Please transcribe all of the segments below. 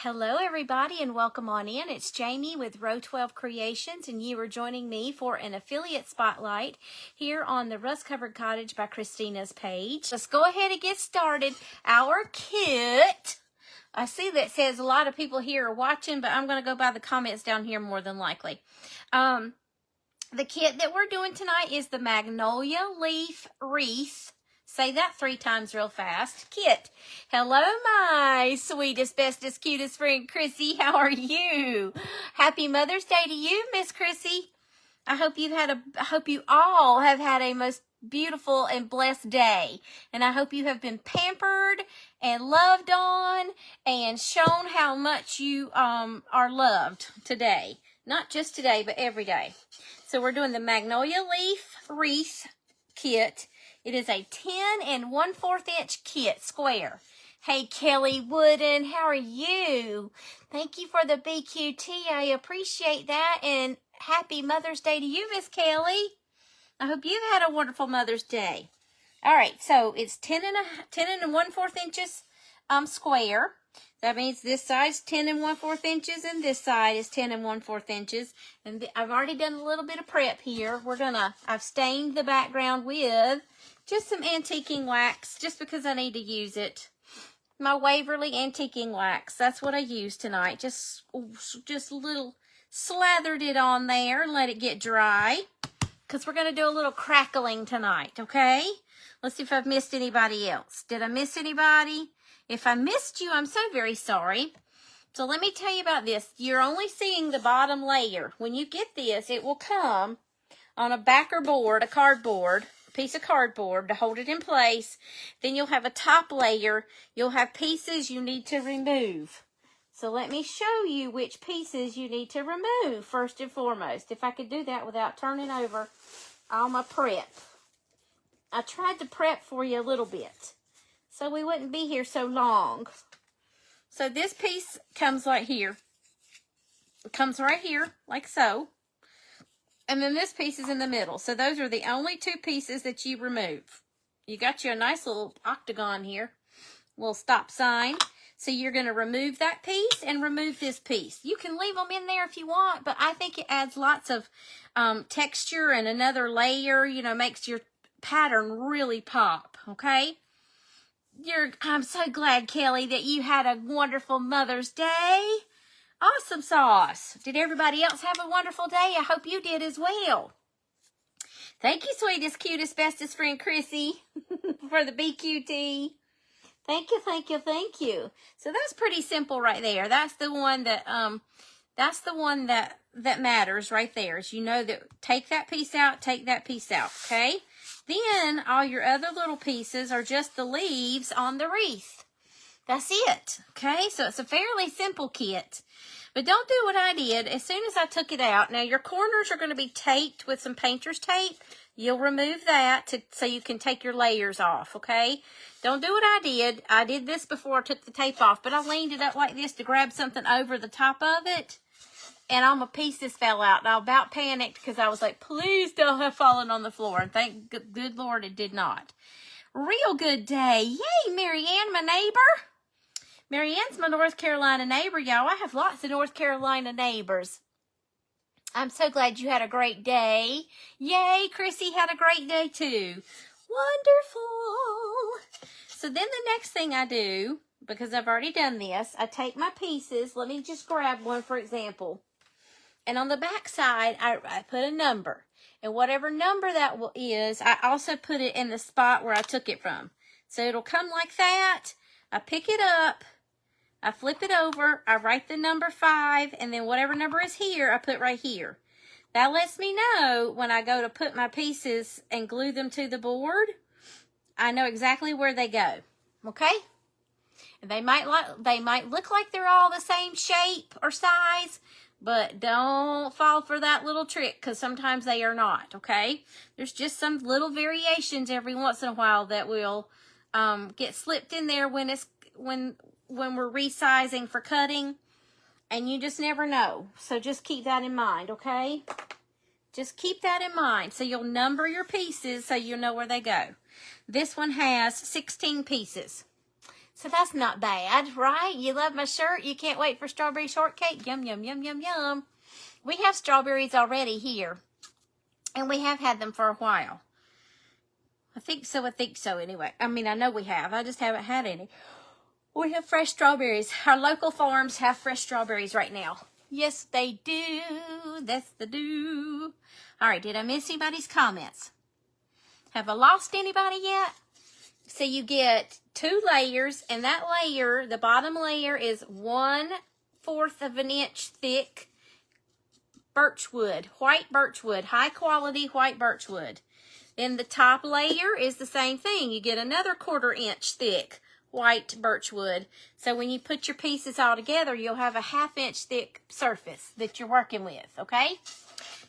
Hello everybody and welcome on in. It's Jamie with Rō.12 Creations and you are joining me for an affiliate spotlight here on the Rust-Covered Cottage by Christina's page. Let's go ahead and get started. Our kit. I see that says a lot of people here are watching, but I'm going to go by the comments down here more than likely. The kit that we're doing tonight is the Magnolia Leaf Wreath. Say that 3 times real fast. Kit. Hello, my sweetest, bestest, cutest friend, Chrissy. How are you? Happy Mother's Day to you, Miss Chrissy. I hope you all have had a most beautiful and blessed day. And I hope you have been pampered and loved on and shown how much you are loved today. Not just today, but every day. So we're doing the Magnolia Leaf Wreath Kit. It is a 10 1/4 inch kit, square. Hey, Kelly Wooden, how are you? Thank you for the BQT. I appreciate that. And happy Mother's Day to you, Miss Kelly. I hope you've had a wonderful Mother's Day. All right, so it's 10 1/4 inches square. That means this side's 10 1/4 inches and this side is 10 1/4 inches. And I've already done a little bit of prep here. I've stained the background with just some antiquing wax, just because I need to use it. My Waverly antiquing wax. That's what I used tonight. Just a little slathered it on there and let it get dry. Because we're going to do a little crackling tonight, okay? Let's see if I've missed anybody else. Did I miss anybody? If I missed you, I'm so very sorry. So let me tell you about this. You're only seeing the bottom layer. When you get this, it will come on a backer board, a cardboard, piece of cardboard to hold it in place. Then you'll have a top layer. You'll have pieces you need to remove. So let me show you which pieces you need to remove first and foremost. If I could do that without turning over all my prep. I tried to prep for you a little bit so we wouldn't be here so long. So this piece comes right here. It comes right here like so. And then this piece is in the middle. So those are the only 2 pieces that you remove. You got you a nice little octagon here. Little stop sign. So you're going to remove that piece and remove this piece. You can leave them in there if you want, but I think it adds lots of texture and another layer, makes your pattern really pop, okay? I'm so glad, Kelly, that you had a wonderful Mother's Day. Awesome sauce. Did everybody else have a wonderful day? I hope you did as well. Thank you, sweetest, cutest, bestest friend, Chrissy, for the BQT. Thank you, thank you, thank you. So that's pretty simple right there. That's the one that matters right there. Is that take that piece out, take that piece out, okay? Then all your other little pieces are just the leaves on the wreath. That's it, okay? So it's a fairly simple kit. But don't do what I did. As soon as I took it out, now your corners are going to be taped with some painter's tape. You'll remove that so you can take your layers off, okay? Don't do what I did. I did this before I took the tape off, but I leaned it up like this to grab something over the top of it. And all my pieces fell out. And I about panicked because I was like, please don't have fallen on the floor. And thank good Lord it did not. Real good day. Yay, Marianne, my neighbor. Marianne's my North Carolina neighbor, y'all. I have lots of North Carolina neighbors. I'm so glad you had a great day. Yay, Chrissy had a great day too. Wonderful. So then the next thing I do, because I've already done this, I take my pieces. Let me just grab one for example. And on the back side, I put a number. And whatever number that is, I also put it in the spot where I took it from. So it'll come like that. I pick it up. I flip it over, I write the number 5, and then whatever number is here, I put right here. That lets me know when I go to put my pieces and glue them to the board, I know exactly where they go, okay? And they might look like they're all the same shape or size, but don't fall for that little trick because sometimes they are not, okay? There's just some little variations every once in a while that will get slipped in there when we're resizing for cutting, and you just never know. So just keep that in mind, okay? Just keep that in mind. So you'll number your pieces so you know where they go. This one has 16 pieces. So that's not bad, right? You love my shirt. You can't wait for strawberry shortcake. Yum, yum, yum, yum, yum. We have strawberries already here, and we have had them for a while. I think so anyway. I mean, I know we have. I just haven't had any. We have fresh strawberries. Our local farms have fresh strawberries right now. Yes, they do. That's the do. All right, did I miss anybody's comments? Have I lost anybody yet? So you get 2 layers, and that layer, the bottom layer is 1/4 of an inch thick birchwood, white birchwood, high quality white birchwood. Then the top layer is the same thing. You get another 1/4 inch thick white birchwood. So when you put your pieces all together, you'll have a 1/2 inch thick surface that you're working with, okay?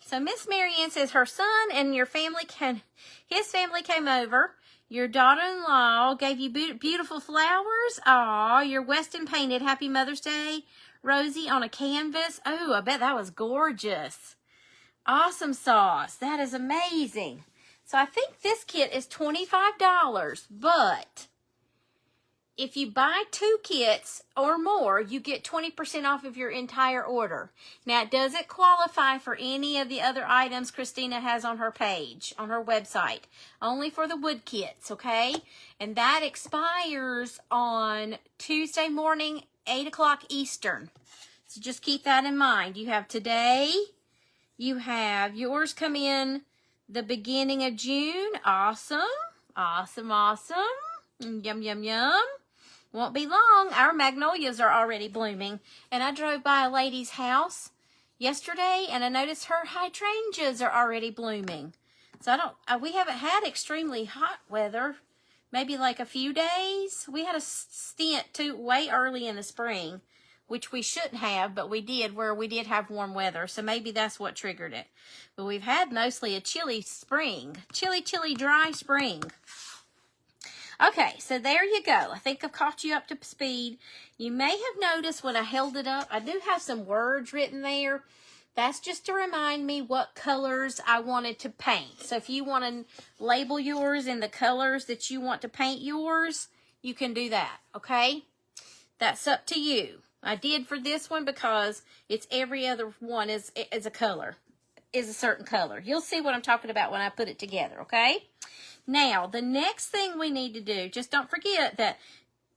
So Miss Marianne says her son and his family came over. Your daughter-in-law gave you beautiful flowers. Aw, your Weston painted Happy Mother's Day, Rosie, on a canvas. Oh, I bet that was gorgeous. Awesome sauce. That is amazing. So I think this kit is $25, but if you buy 2 kits or more, you get 20% off of your entire order. Now, it doesn't qualify for any of the other items Christina has on her page, on her website. Only for the wood kits, okay? And that expires on Tuesday morning, 8 o'clock Eastern. So just keep that in mind. You have today. You have yours come in the beginning of June. Awesome. Awesome, awesome. Yum, yum, yum. Won't be long. Our magnolias are already blooming. And I drove by a lady's house yesterday, and I noticed her hydrangeas are already blooming. So we haven't had extremely hot weather. Maybe like a few days. We had a stint way early in the spring, which we shouldn't have, but we did, where we did have warm weather. So maybe that's what triggered it. But we've had mostly a chilly spring. Chilly, dry spring. Okay, so there you go. I think I've caught you up to speed. You may have noticed when I held it up, I do have some words written there. That's just to remind me what colors I wanted to paint. So if you want to label yours in the colors that you want to paint yours, you can do that, okay? That's up to you. I did for this one because it's every other one is a color, is a certain color. You'll see what I'm talking about when I put it together, okay? Now, the next thing we need to do, just don't forget that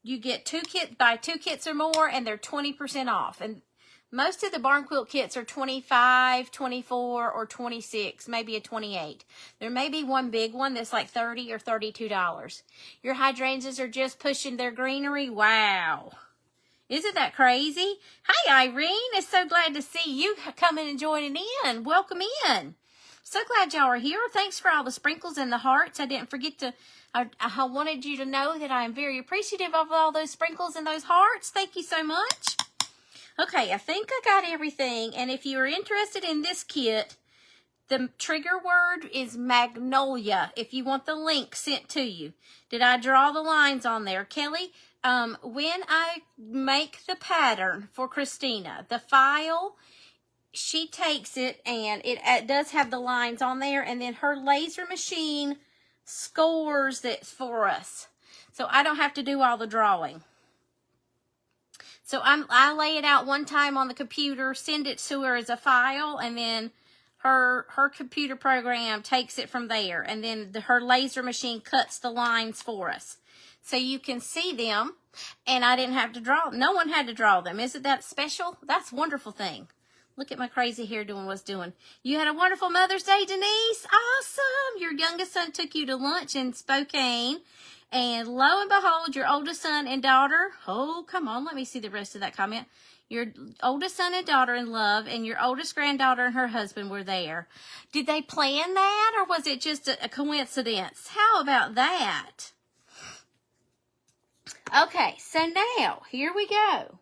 you get 2 kits or more, and they're 20% off. And most of the Barn Quilt kits are $25, $24, or $26, maybe a $28. There may be one big one that's like $30 or $32. Your hydrangeas are just pushing their greenery. Wow. Isn't that crazy? Hi, Irene. It's so glad to see you coming and joining in. Welcome in. So glad y'all are here. Thanks for all the sprinkles and the hearts. I didn't forget to, I wanted you to know that I am very appreciative of all those sprinkles and those hearts. Thank you so much. Okay, I think I got everything. And if you're interested in this kit, the trigger word is Magnolia, if you want the link sent to you. Did I draw the lines on there? Kelly, when I make the pattern for Christina, the file, she takes it, and it does have the lines on there, and then her laser machine scores it for us. So I don't have to do all the drawing. So I lay it out one time on the computer, send it to her as a file, and then her computer program takes it from there, and then her laser machine cuts the lines for us. So you can see them, and I didn't have to draw. No one had to draw them. Isn't that special? That's a wonderful thing. Look at my crazy hair doing what's doing. You had a wonderful Mother's Day, Denise. Awesome. Your youngest son took you to lunch in Spokane. And lo and behold, your oldest son and daughter. Oh, come on. Let me see the rest of that comment. Your oldest son and daughter in love, and your oldest granddaughter and her husband were there. Did they plan that, or was it just a coincidence? How about that? Okay, so now, here we go.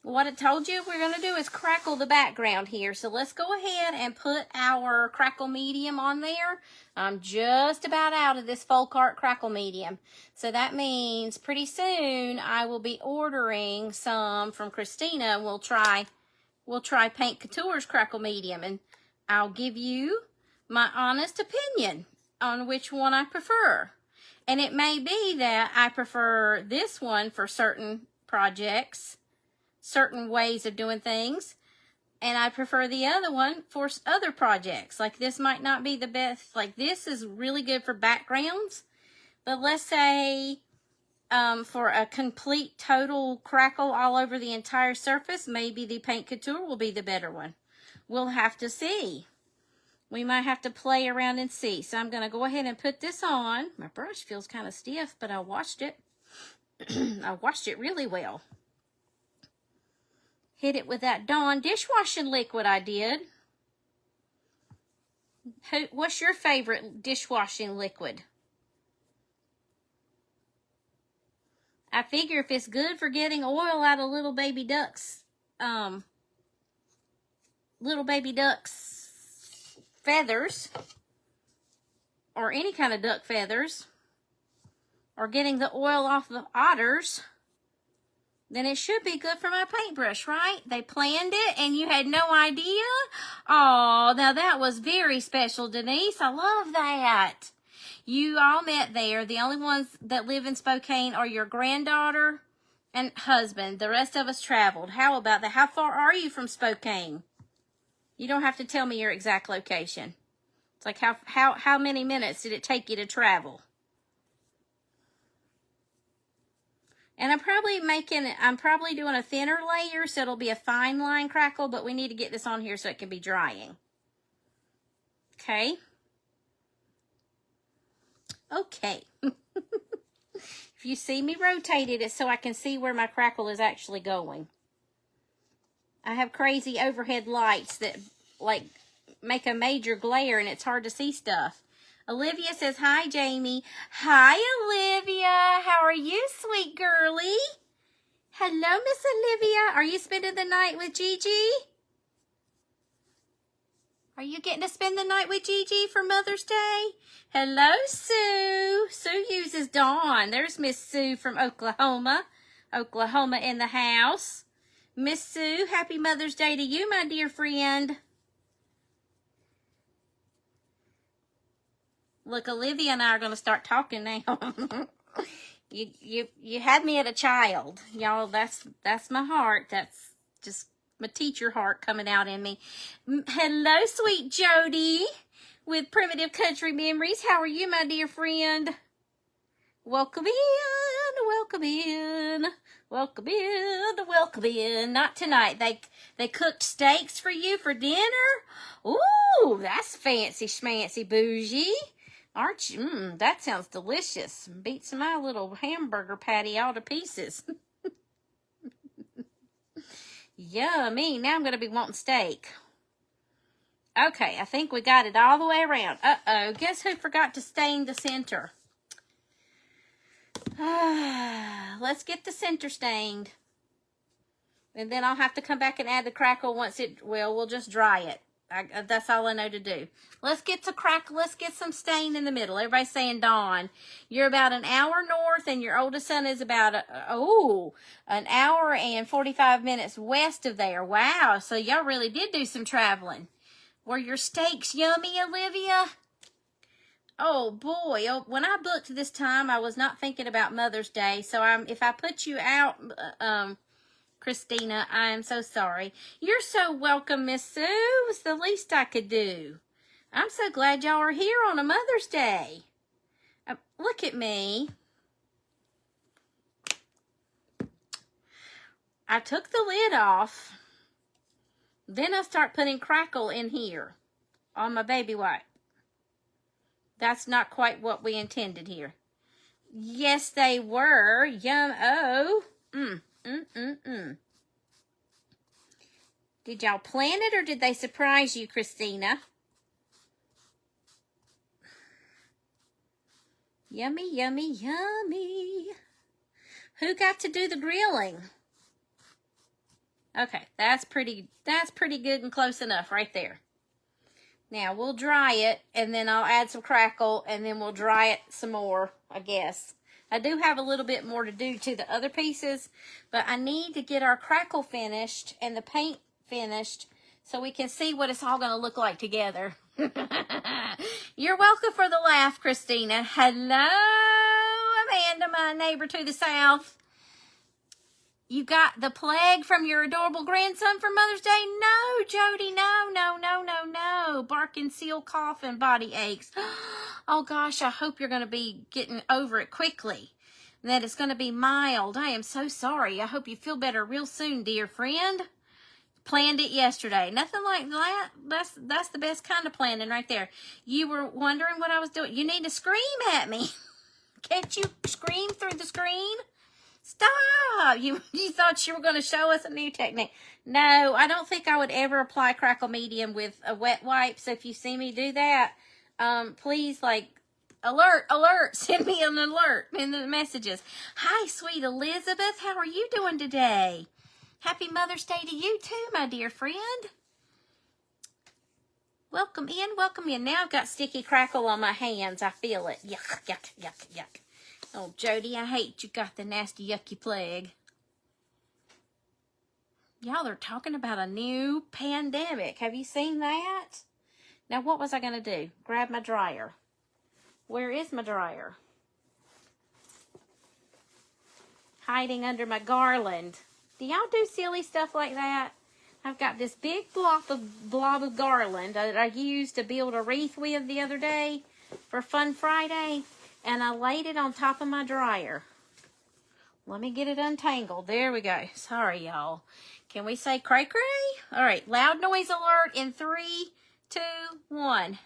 What I told you we're going to do is crackle the background here. So let's go ahead and put our crackle medium on there. I'm just about out of this folk art crackle medium. So that means pretty soon I will be ordering some from Christina. We'll try Paint Couture's crackle medium, and I'll give you my honest opinion on which one I prefer. And it may be that I prefer this one for certain projects, certain ways of doing things, and I prefer the other one for other projects. Like this might not be the best. Like this is really good for backgrounds, but let's say for a complete total crackle all over the entire surface, maybe the Paint Couture will be the better one. We'll have to see. We might have to play around and see. So I'm going to go ahead and put this on. My brush feels kind of stiff, but I washed it. I washed it really well. Hit it with that Dawn dishwashing liquid I did. What's your favorite dishwashing liquid? I figure if it's good for getting oil out of little baby ducks' feathers, or any kind of duck feathers, or getting the oil off the otters, then it should be good for my paintbrush, right? They planned it and you had no idea? Oh, now that was very special, Denise. I love that. You all met there. The only ones that live in Spokane are your granddaughter and husband. The rest of us traveled. How about that? How far are you from Spokane? You don't have to tell me your exact location. It's like how many minutes did it take you to travel? And I'm probably doing a thinner layer, so it'll be a fine line crackle, but we need to get this on here so it can be drying. Okay. Okay. If you see me rotate it, it's so I can see where my crackle is actually going. I have crazy overhead lights that like make a major glare and it's hard to see stuff. Olivia says, hi, Jamie. Hi, Olivia. How are you, sweet girlie? Hello, Miss Olivia. Are you spending the night with Gigi? Are you getting to spend the night with Gigi for Mother's Day? Hello, Sue. Sue uses Dawn. There's Miss Sue from Oklahoma. Oklahoma in the house. Miss Sue, happy Mother's Day to you, my dear friend. Look, Olivia and I are going to start talking now. You had me at a child. Y'all, that's my heart. That's just my teacher heart coming out in me. Hello, sweet Jody with Primitive Country Memories. How are you, my dear friend? Welcome in, welcome in, welcome in, welcome in. Not tonight. They cooked steaks for you for dinner? Ooh, that's fancy schmancy bougie. Aren't you? That sounds delicious. Beats my little hamburger patty all to pieces. Yummy. Now I'm going to be wanting steak. Okay, I think we got it all the way around. Uh-oh. Guess who forgot to stain the center? Let's get the center stained. And then I'll have to come back and add the crackle once we'll just dry it. That's all I know to do. Let's get to crackle. Let's get some stain in the middle. Everybody's saying, Dawn, you're about an hour north and your oldest son is about, an hour and 45 minutes west of there. Wow. So y'all really did do some traveling. Were your steaks yummy, Olivia? Oh, boy. Oh, when I booked this time, I was not thinking about Mother's Day. So if I put you out, Christina, I am so sorry. You're so welcome, Miss Sue. It's the least I could do. I'm so glad y'all are here on a Mother's Day. Look at me. I took the lid off. Then I start putting crackle in here on my baby wipe. That's not quite what we intended here. Yes, they were. Yum. Oh. Did y'all plan it or did they surprise you, Christina? Yummy, yummy, yummy. Who got to do the grilling? Okay, that's pretty good and close enough right there. Now we'll dry it and then I'll add some crackle and then we'll dry it some more, I guess. I do have a little bit more to do to the other pieces, but I need to get our crackle finished and the paint finished so we can see what it's all going to look like together. You're welcome for the laugh, Christina. Hello. Linda, my neighbor to the south. You got the plague from your adorable grandson for Mother's Day? No, Jody, no, no, no, no, no. Barking, seal, cough, and body aches. Oh, gosh, I hope you're going to be getting over it quickly. That it's going to be mild. I am so sorry. I hope you feel better real soon, dear friend. Planned it yesterday. Nothing like that. That's the best kind of planning right there. You were wondering what I was doing. You need to scream at me. Can't you scream through the screen? Stop! You thought you were going to show us a new technique. No, I don't think I would ever apply crackle medium with a wet wipe. So if you see me do that, please, like, alert, send me an alert in the messages. Hi, sweet Elizabeth. How are you doing today? Happy Mother's Day to you too, my dear friend. Welcome in, welcome in. Now I've got sticky crackle on my hands. I feel it. Yuck, yuck, yuck, yuck. Oh, Jody, I hate you got the nasty, yucky plague. Y'all are talking about a new pandemic. Have you seen that? Now, what was I going to do? Grab my dryer. Where is my dryer? Hiding under my garland. Do y'all do silly stuff like that? I've got this big blob of garland that I used to build a wreath with the other day for Fun Friday. And I laid it on top of my dryer. Let me get it untangled. There we go. Sorry, y'all. Can we say cray cray? All right. Loud noise alert in 3, 2, 1.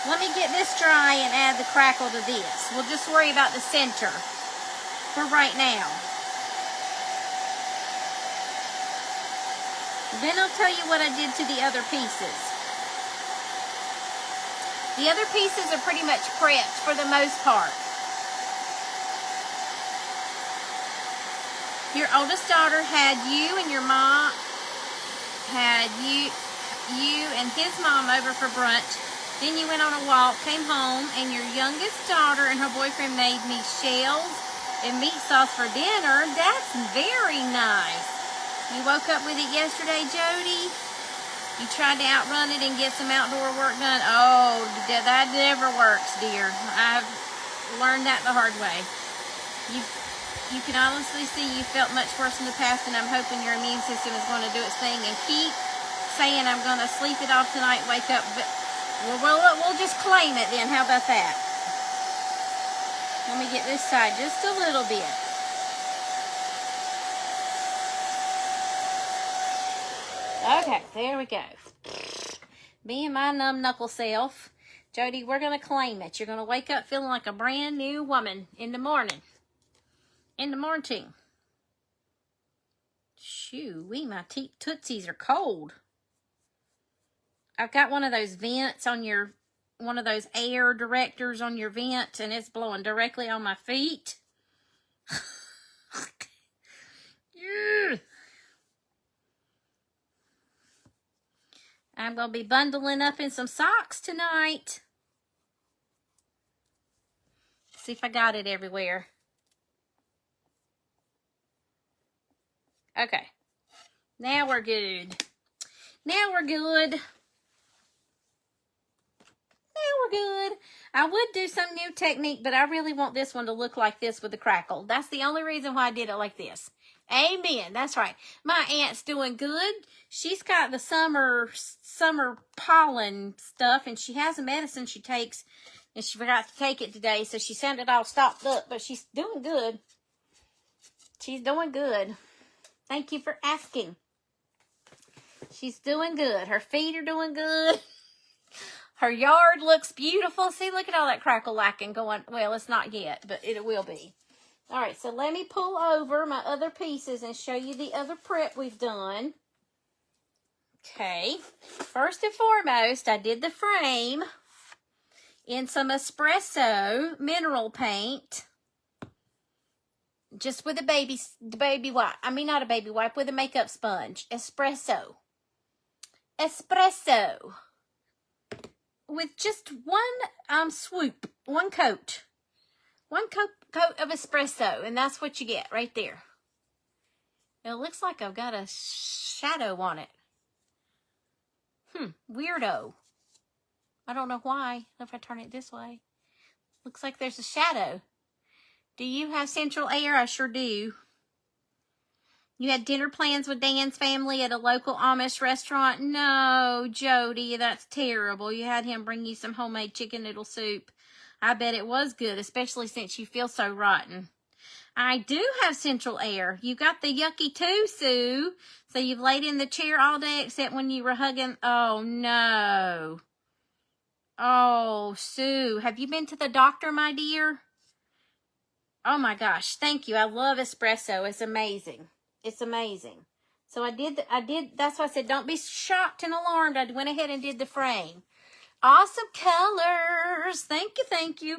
Let me get this dry and add the crackle to this. We'll just worry about the center for right now. Then I'll tell you what I did to the other pieces. The other pieces are pretty much prepped for the most part. Your oldest daughter had you and your mom, had you and his mom over for brunch. Then you went on a walk, came home, and your youngest daughter and her boyfriend made me shells and meat sauce for dinner. That's very nice. You woke up with it yesterday, Jody? You tried to outrun it and get some outdoor work done? Oh, that never works, dear. I've learned that the hard way. You can honestly see you felt much worse in the past, and I'm hoping your immune system is going to do its thing and keep saying I'm going to sleep it off tonight, wake up. But we'll just claim it then. How about that? Let me get this side just a little bit. Okay, there we go. Me and my numb knuckle self. Jody, we're going to claim it. You're going to wake up feeling like a brand new woman in the morning. In the morning. Shoo-wee, my tootsies are cold. I've got one of those vents on your, one of those air directors on your vent, and it's blowing directly on my feet. Yeah. I'm going to be bundling up in some socks tonight. See if I got it everywhere. Okay. Now we're good. Now we're good. Now we're good. I would do some new technique, but I really want this one to look like this with the crackle. That's the only reason why I did it like this. Amen. That's right. My aunt's doing good. She's got the summer pollen stuff, and she has a medicine she takes, and she forgot to take it today, so she sounded all stopped up, but she's doing good. She's doing good. Thank you for asking. She's doing good. Her feet are doing good. Her yard looks beautiful. See, look at all that crackle lacking going. Well, it's not yet, but it will be. All right, so let me pull over my other pieces and show you the other prep we've done. Okay, first and foremost, I did the frame in some espresso mineral paint, just with a baby wipe. I mean, not a baby wipe, with a makeup sponge. Espresso. With just one swoop, one coat. One coat of espresso, and that's what you get right there. It looks like I've got a shadow on it. Weirdo. I don't know why. If I turn it this way. Looks like there's a shadow. Do you have central air? I sure do. You had dinner plans with Dan's family at a local Amish restaurant? No, Jody, that's terrible. You had him bring you some homemade chicken noodle soup. I bet it was good, especially since you feel so rotten. I do have central air. You got the yucky too, Sue. So you've laid in the chair all day except when you were hugging. Oh, no. Oh, Sue, have you been to the doctor, my dear? Oh, my gosh. Thank you. I love espresso. It's amazing. It's amazing. So I did, that's why I said don't be shocked and alarmed. I went ahead and did the frame. Awesome colors. Thank you, thank you.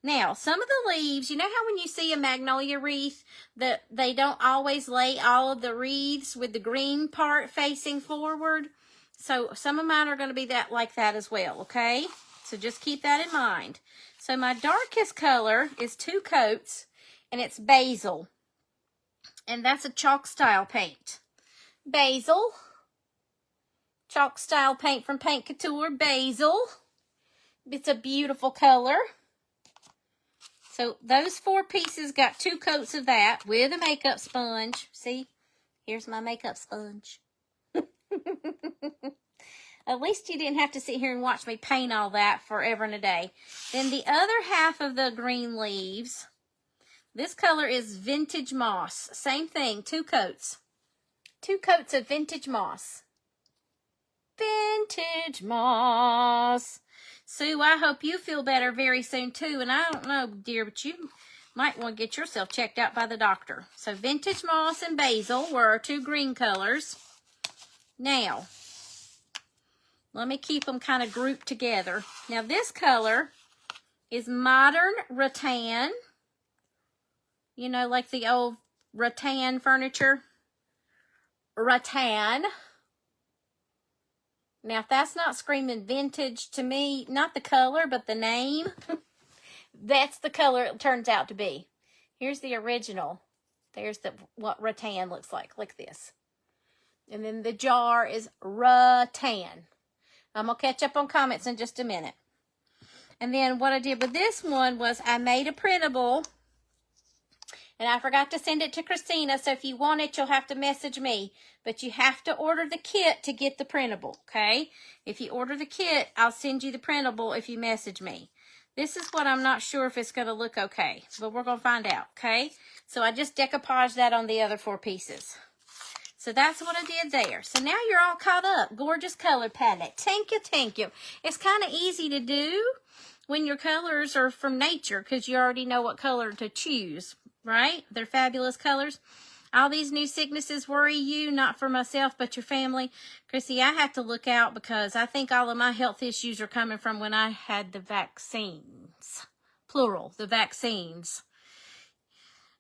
Now, some of the leaves, you know how when you see a magnolia wreath, that they don't always lay all of the wreaths with the green part facing forward? So some of mine are going to be like that as well, okay? So just keep that in mind. So my darkest color is 2 coats, and it's basil. And that's a chalk style paint. Basil. Chalk style paint from Paint Couture. Basil. It's a beautiful color. So those 4 pieces got 2 coats of that with a makeup sponge. See? Here's my makeup sponge. At least you didn't have to sit here and watch me paint all that forever and a day. Then the other half of the green leaves, this color is vintage moss. Same thing, 2 coats. 2 coats of vintage moss. Vintage moss. Sue, I hope you feel better very soon too. And I don't know, dear, but you might want to get yourself checked out by the doctor. So vintage moss and basil were our 2 green colors. Now, let me keep them kind of grouped together. Now this color is modern rattan. You know, like the old rattan furniture. Rattan. Now, if that's not screaming vintage to me, not the color, but the name, that's the color it turns out to be. Here's the original. There's what rattan looks like this. And then the jar is rattan. I'm going to catch up on comments in just a minute. And then what I did with this one was I made a printable. And I forgot to send it to Christina, so if you want it, you'll have to message me. But you have to order the kit to get the printable, okay? If you order the kit, I'll send you the printable if you message me. This is what I'm not sure if it's going to look okay, but we're going to find out, okay? So I just decoupaged that on the other 4 pieces. So that's what I did there. So now you're all caught up. Gorgeous color palette. Thank you, thank you. It's kind of easy to do when your colors are from nature because you already know what color to choose. Right? They're fabulous colors. All these new sicknesses worry you, not for myself, but your family. Chrissy, I have to look out because I think all of my health issues are coming from when I had the vaccines. Plural, the vaccines.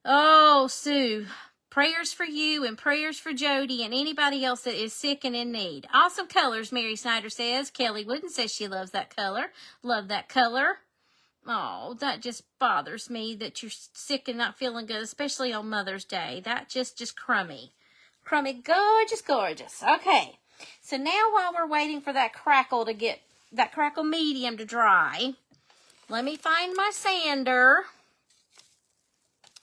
Oh, Sue, prayers for you and prayers for Jody and anybody else that is sick and in need. Awesome colors, Mary Snyder says. Kelly Wooden says she loves that color. Love that color. Oh, that just bothers me that you're sick and not feeling good, especially on Mother's Day. That just crummy. Crummy, gorgeous, gorgeous. Okay, so now while we're waiting for that crackle to get, that crackle medium to dry, let me find my sander.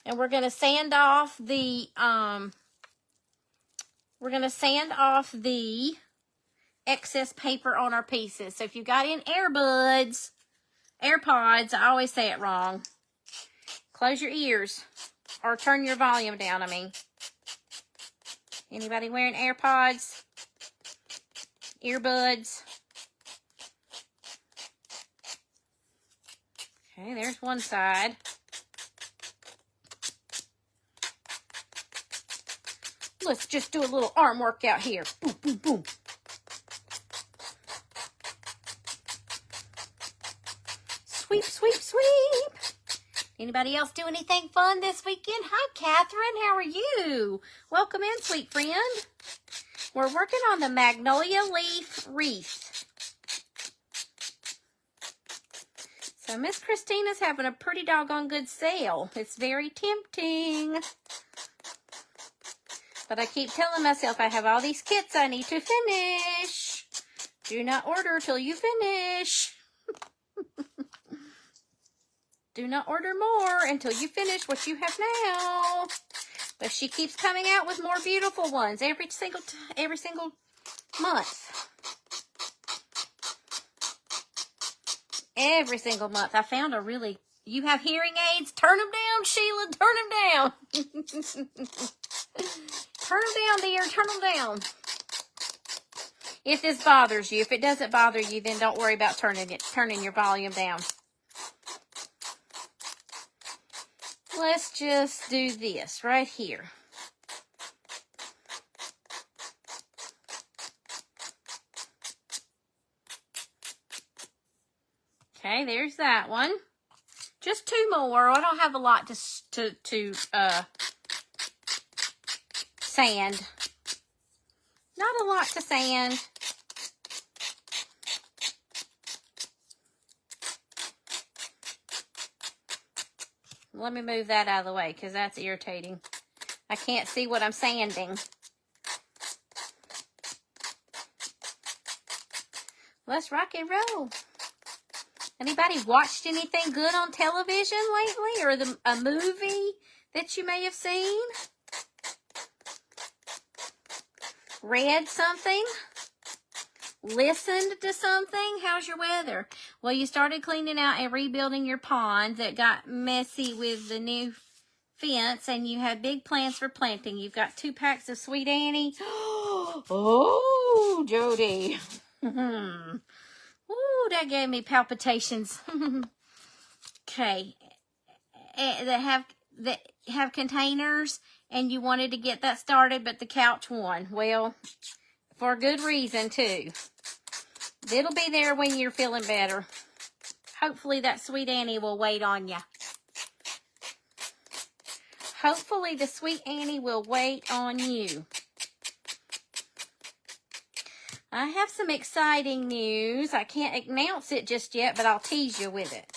And we're going to sand off the, excess paper on our pieces. So if you've got in AirPods, I always say it wrong. Close your ears or turn your volume down, I mean. Anybody wearing AirPods? Earbuds? Okay, there's one side. Let's just do a little arm workout here. Boom, boom, boom. Sweep, sweep, sweep. Anybody else do anything fun this weekend? Hi, Catherine. How are you? Welcome in, sweet friend. We're working on the Magnolia leaf wreath. So Miss Christina's having a pretty doggone good sale. It's very tempting. But I keep telling myself I have all these kits I need to finish. Do not order till you finish. Do not order more until you finish what you have now. But she keeps coming out with more beautiful ones every single month. Every single month. I found a really... You have hearing aids? Turn them down, Sheila. Turn them down. Turn them down, dear. Turn them down. If this bothers you. If it doesn't bother you, then don't worry about turning your volume down. Let's just do this right here. Okay, there's that one. Just 2 more. I don't have a lot to sand. Not a lot to sand. Let me move that out of the way because that's irritating. I can't see what I'm sanding. Let's rock and roll. Anybody watched anything good on television lately, or a movie that you may have seen? Read something? Listened to something? How's your weather? Well, you started cleaning out and rebuilding your pond that got messy with the new fence, and you have big plans for planting. You've got 2 packs of Sweet Annie. Oh, Jody. Ooh, that gave me palpitations. Okay. That have containers, and you wanted to get that started, but the couch won. Well, for a good reason, too. It'll be there when you're feeling better. Hopefully that Sweet Annie will wait on you. Hopefully the Sweet Annie will wait on you. I have some exciting news. I can't announce it just yet, but I'll tease you with it.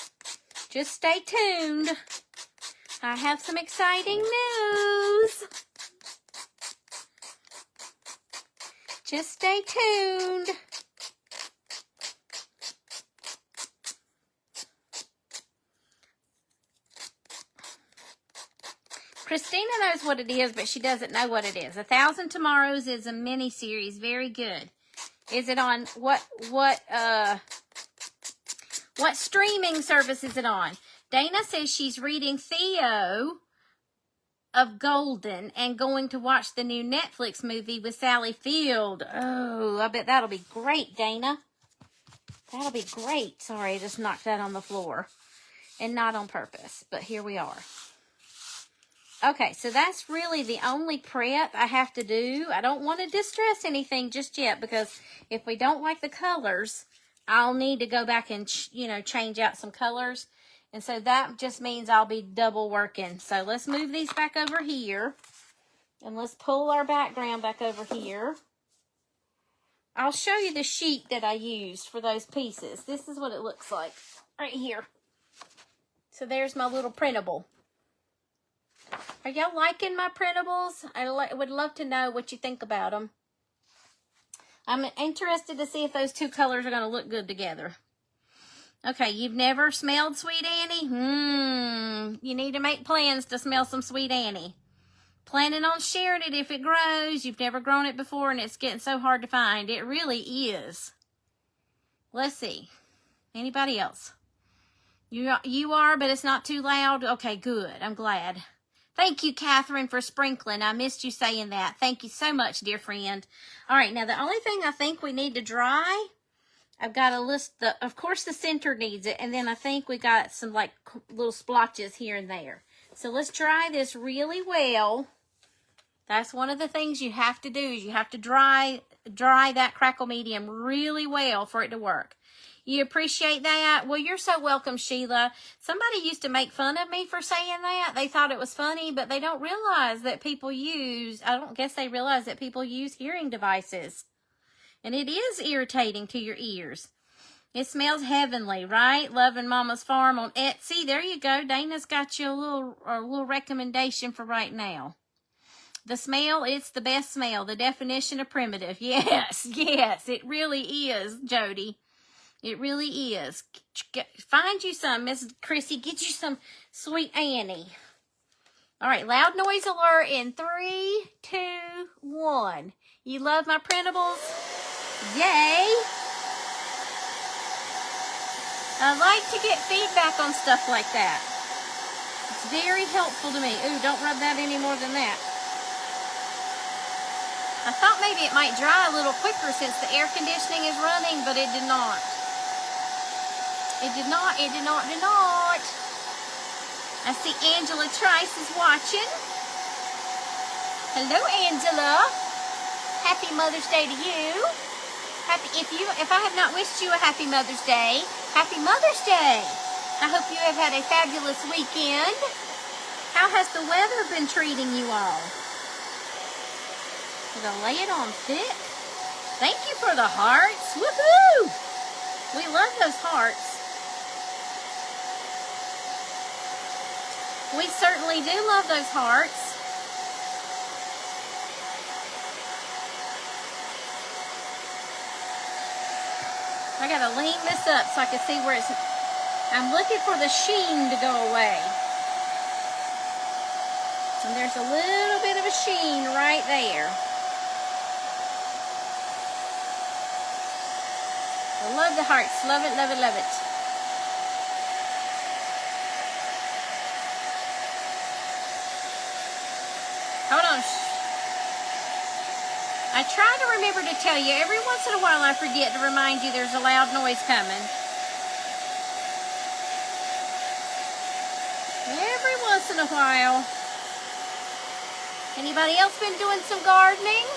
Just stay tuned. I have some exciting news. Just stay tuned. Christina knows what it is, but she doesn't know what it is. 1,000 Tomorrows is a mini-series. Very good. Is it on what streaming service is it on? Dana says she's reading Theo of Golden and going to watch the new Netflix movie with Sally Field. Oh, I bet that'll be great, Dana. That'll be great. Sorry, I just knocked that on the floor. And not on purpose, but here we are. Okay, so that's really the only prep I have to do. I don't want to distress anything just yet, because if we don't like the colors, I'll need to go back and, change out some colors. And so that just means I'll be double working. So let's move these back over here. And let's pull our background back over here. I'll show you the sheet that I used for those pieces. This is what it looks like right here. So there's my little printable. Are y'all liking my printables? I would love to know what you think about them. I'm interested to see if those 2 colors are going to look good together. Okay, you've never smelled Sweet Annie? You need to make plans to smell some Sweet Annie. Planning on sharing it if it grows. You've never grown it before, and it's getting so hard to find. It really is. Let's see. Anybody else? You are, but it's not too loud? Okay, good. I'm glad. Thank you, Catherine, for sprinkling. I missed you saying that. Thank you so much, dear friend. All right, now the only thing I think we need to dry, I've got a list. Of course, the center needs it, and then I think we got some like little splotches here and there. So let's dry this really well. That's one of the things you have to do, is you have to dry that crackle medium really well for it to work. You appreciate that? Well, you're so welcome, Sheila. Somebody used to make fun of me for saying that. They thought it was funny, but they don't realize that people use, I don't guess they realize that people use hearing devices. And it is irritating to your ears. It smells heavenly, right? Loving Mama's Farm on Etsy. There you go. Dana's got you a little recommendation for right now. The smell, it's the best smell. The definition of primitive. Yes, yes, it really is, Jody. It really is. Find you some, Miss Chrissy. Get you some Sweet Annie. All right, loud noise alert in 3, 2, 1. You love my printables? Yay! I like to get feedback on stuff like that. It's very helpful to me. Ooh, don't rub that any more than that. I thought maybe it might dry a little quicker since the air conditioning is running, but it did not. It did not. I see Angela Trice is watching. Hello, Angela. Happy Mother's Day to you. If I have not wished you a happy Mother's Day, happy Mother's Day. I hope you have had a fabulous weekend. How has the weather been treating you all? We're gonna lay it on thick. Thank you for the hearts. Woohoo! We love those hearts. We certainly do love those hearts. I gotta lean this up so I can see where it's... I'm looking for the sheen to go away. And there's a little bit of a sheen right there. I love the hearts. Love it, love it, love it. Hold on. I try to remember to tell you. Every once in a while I forget to remind you there's a loud noise coming. Every once in a while. Anybody else been doing some gardening?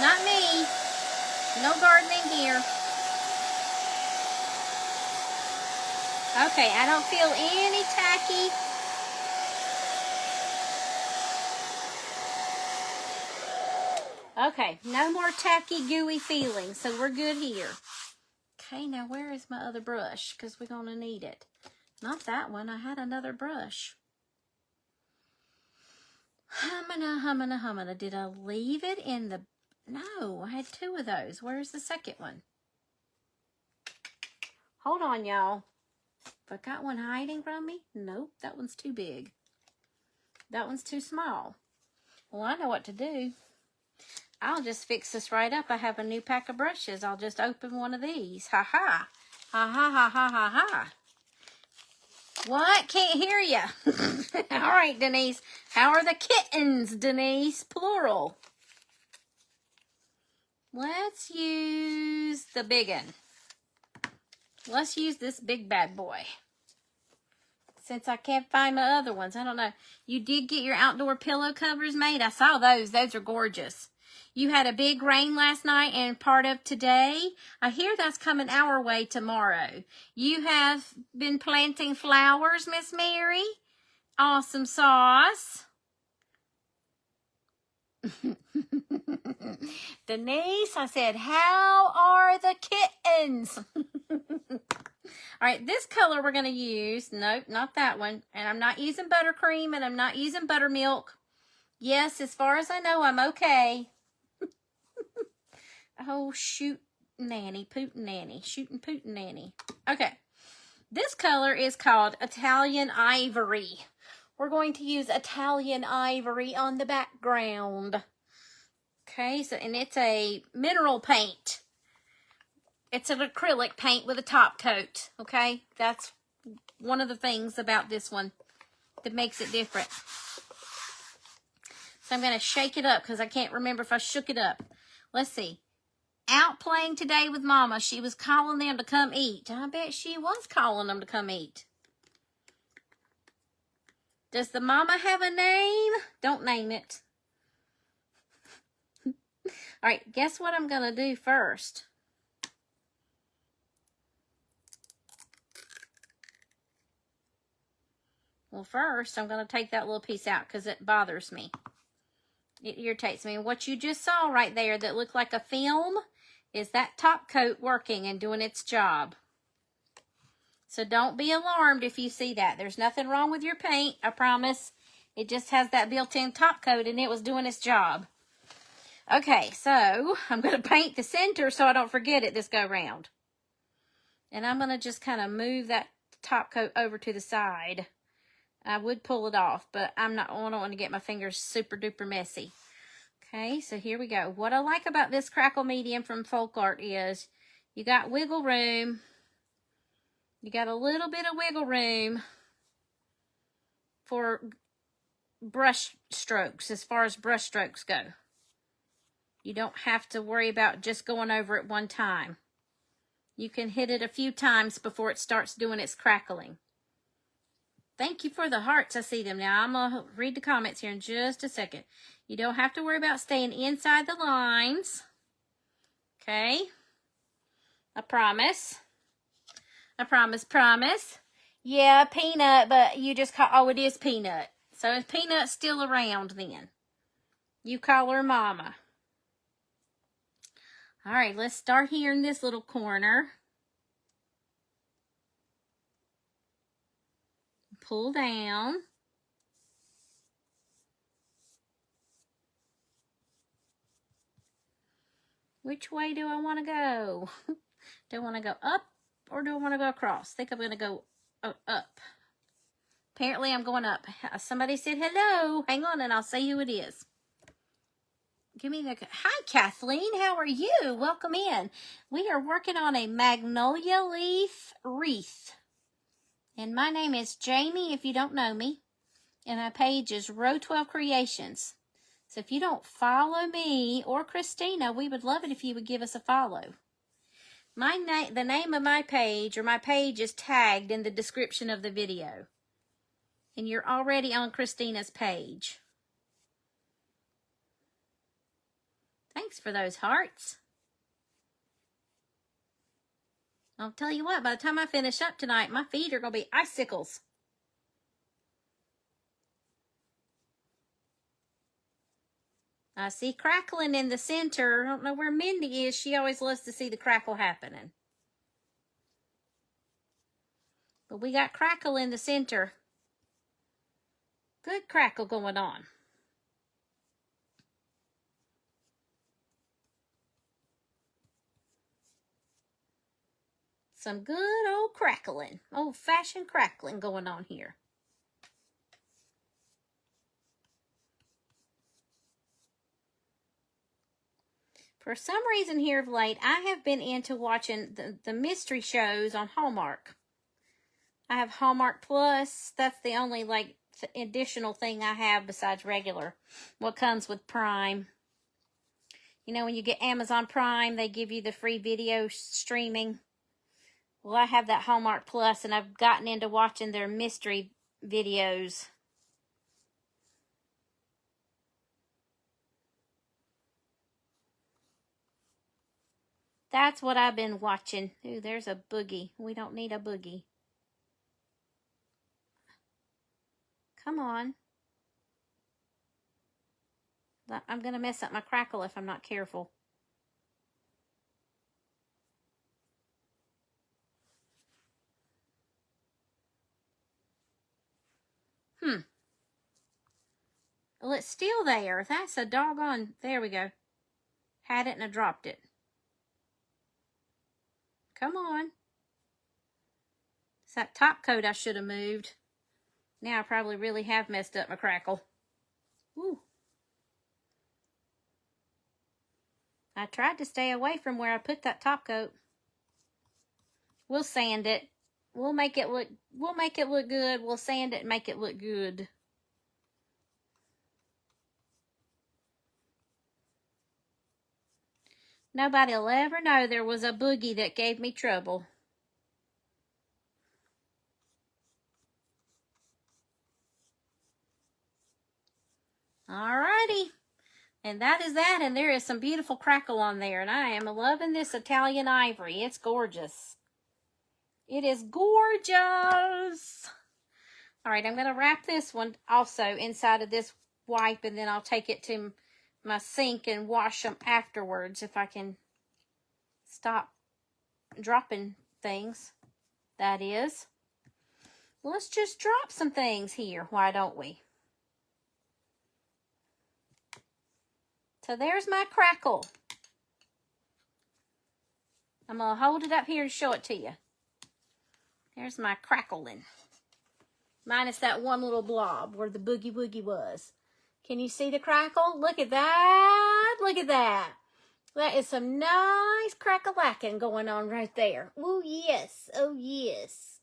Not me. No gardening here. Okay, I don't feel any tacky. Okay, no more tacky, gooey feelings, so we're good here. Okay, now where is my other brush? Because we're going to need it. Not that one. I had another brush. Humana. Did I leave it in the... No, I had two of those. Where's the second one? Hold on, y'all. Have I got one hiding from me? Nope, that one's too big. That one's too small. Well, I know what to do. I'll just fix this right up. I have a new pack of brushes. I'll just open one of these. Ha ha. Ha ha ha ha ha ha. What? Can't hear you. All right, Denise. How are the kittens, Denise? Plural. Let's use the big one. Let's use this big bad boy. Since I can't find my other ones. I don't know. You did get your outdoor pillow covers made? I saw those. Those are gorgeous. You had a big rain last night and part of today. I hear that's coming our way tomorrow. You have been planting flowers, Miss Mary. Awesome sauce. Denise, I said, how are the kittens? All right, this color we're going to use. Nope, not that one. And I'm not using buttercream and I'm not using buttermilk. Yes, as far as I know, I'm okay. Oh, shoot, nanny, pootin' nanny, shootin' pootin' nanny. Okay, this color is called Italian Ivory. We're going to use Italian Ivory on the background. Okay, so, and it's a mineral paint. It's an acrylic paint with a top coat, okay? That's one of the things about this one that makes it different. So I'm going to shake it up because I can't remember if I shook it up. Let's see. Out playing today with Mama. She was calling them to come eat. I bet she was calling them to come eat. Does the mama have a name? Don't name it. All right, guess what I'm going to do first? Well, first, I'm going to take that little piece out because it bothers me. It irritates me. And what you just saw right there that looked like a film is that top coat working and doing its job. So don't be alarmed if you see that. There's nothing wrong with your paint, I promise. It just has that built-in top coat and it was doing its job. Okay, so I'm going to paint the center so I don't forget it this go round. And I'm going to just kind of move that top coat over to the side. I would pull it off, but I don't want to get my fingers super duper messy. Okay, so here we go. What I like about this crackle medium from Folk Art is you got wiggle room. You got a little bit of wiggle room for brush strokes, as far as brush strokes go. You don't have to worry about just going over it one time. You can hit it a few times before it starts doing its crackling. Thank you for the hearts. I see them now. I'm going to read the comments here in just a second. You don't have to worry about staying inside the lines. Okay? I promise. I promise. Yeah, Peanut, but you just call... Oh, it is Peanut. So is Peanut still around then? You call her Mama. All right, let's start here in this little corner. Pull down. Which way do I want to go? Do I want to go up or do I want to go across? I think I'm going to go up. Apparently I'm going up. Somebody said hello. Hang on and I'll say who it is. Give me the... Hi, Kathleen. How are you? Welcome in. We are working on a magnolia leaf wreath. And my name is Jamie, if you don't know me. And my page is Rō.12 Creations. So if you don't follow me or Christina, we would love it if you would give us a follow. The name of my page is tagged in the description of the video. And you're already on Christina's page. Thanks for those hearts. I'll tell you what, by the time I finish up tonight, my feet are going to be icicles. I see crackling in the center. I don't know where Mindy is. She always loves to see the crackle happening. But we got crackle in the center. Good crackle going on. Some good old crackling, old-fashioned crackling going on here. For some reason here of late, I have been into watching the mystery shows on Hallmark. I have Hallmark Plus. That's the only, additional thing I have besides regular. What comes with Prime. You know, when you get Amazon Prime, they give you the free video streaming. Well, I have that Hallmark Plus, and I've gotten into watching their mystery videos. That's what I've been watching. Ooh, there's a boogie. We don't need a boogie. Come on. I'm going to mess up my crackle if I'm not careful. Well, it's still there. That's a doggone... There we go. Had it and I dropped it. Come on. It's that top coat I should have moved. Now I probably really have messed up my crackle. Ooh. I tried to stay away from where I put that top coat. We'll sand it. We'll make it look good. We'll sand it and make it look good. Nobody'll ever know there was a boogie that gave me trouble. Alrighty. And that is that. And there is some beautiful crackle on there. And I am loving this Italian ivory. It's gorgeous. It is gorgeous. All right, I'm going to wrap this one also inside of this wipe, and then I'll take it to my sink and wash them afterwards if I can stop dropping things, that is. Let's just drop some things here, why don't we? So there's my crackle. I'm going to hold it up here to show it to you. There's my crackling. Minus that one little blob where the boogie woogie was. Can you see the crackle? Look at that. Look at that. That is some nice crackle-lacking going on right there. Oh, yes. Oh, yes.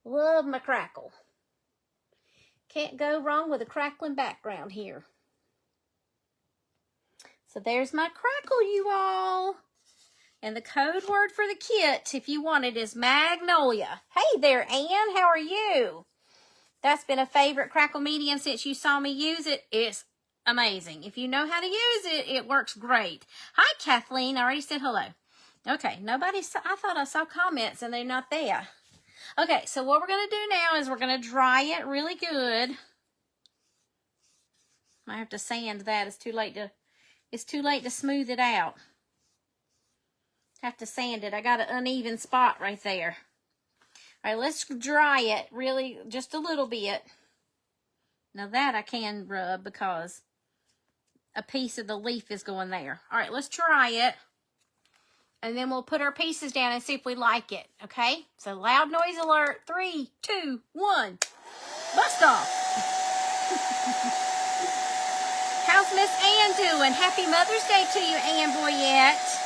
Love my crackle. Can't go wrong with a crackling background here. So there's my crackle, you all. And the code word for the kit, if you want it, is Magnolia. Hey there, Ann. How are you? That's been a favorite crackle medium since you saw me use it. It's amazing. If you know how to use it, it works great. Hi, Kathleen. I already said hello. Okay, nobody saw, I thought I saw comments and they're not there. Okay, so what we're going to do now is we're going to dry it really good. I have to sand that. It's too late to smooth it out. Have to sand it. I got an uneven spot right there. All right, let's dry it really just a little bit. Now that I can rub because a piece of the leaf is going there. All right, let's dry it. And then we'll put our pieces down and see if we like it, okay? So loud noise alert. 3, 2, 1. Bust off. How's Miss Ann doing? Happy Mother's Day to you, Ann Boyette.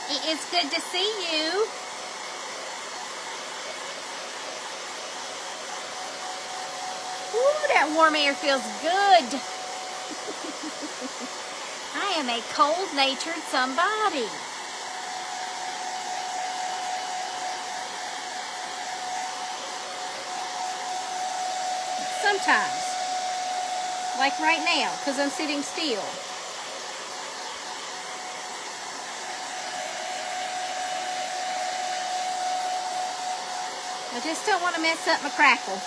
It's good to see you. Ooh, that warm air feels good. I am a cold-natured somebody. Sometimes. Like right now, because I'm sitting still. I just don't want to mess up my crackle.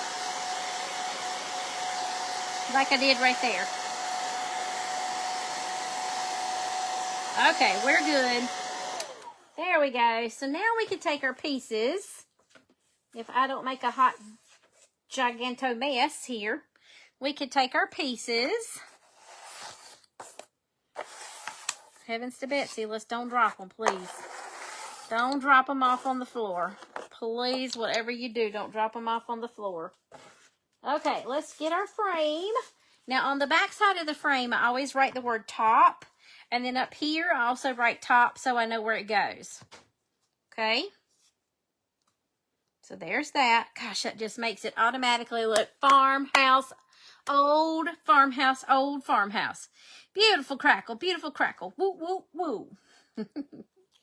Like I did right there. Okay, we're good. There we go. So now we can take our pieces. If I don't make a hot giganto mess here, we could take our pieces. Heavens to Betsy, let's don't drop them, please. Don't drop them off on the floor. Please, whatever you do, don't drop them off on the floor. Okay, let's get our frame. Now, on the back side of the frame, I always write the word top. And then up here, I also write top so I know where it goes. Okay? So there's that. Gosh, that just makes it automatically look farmhouse, old farmhouse, old farmhouse. Beautiful crackle, beautiful crackle. Woo, woo, woo.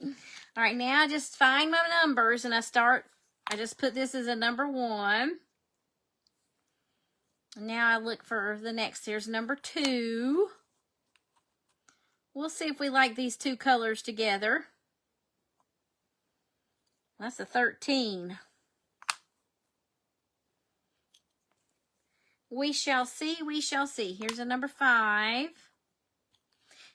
All right, now I just find my numbers and I just put this as a number 1. Now I look for the next. Here's number 2. We'll see if we like these two colors together. That's a 13. We shall see, we shall see. Here's a number 5.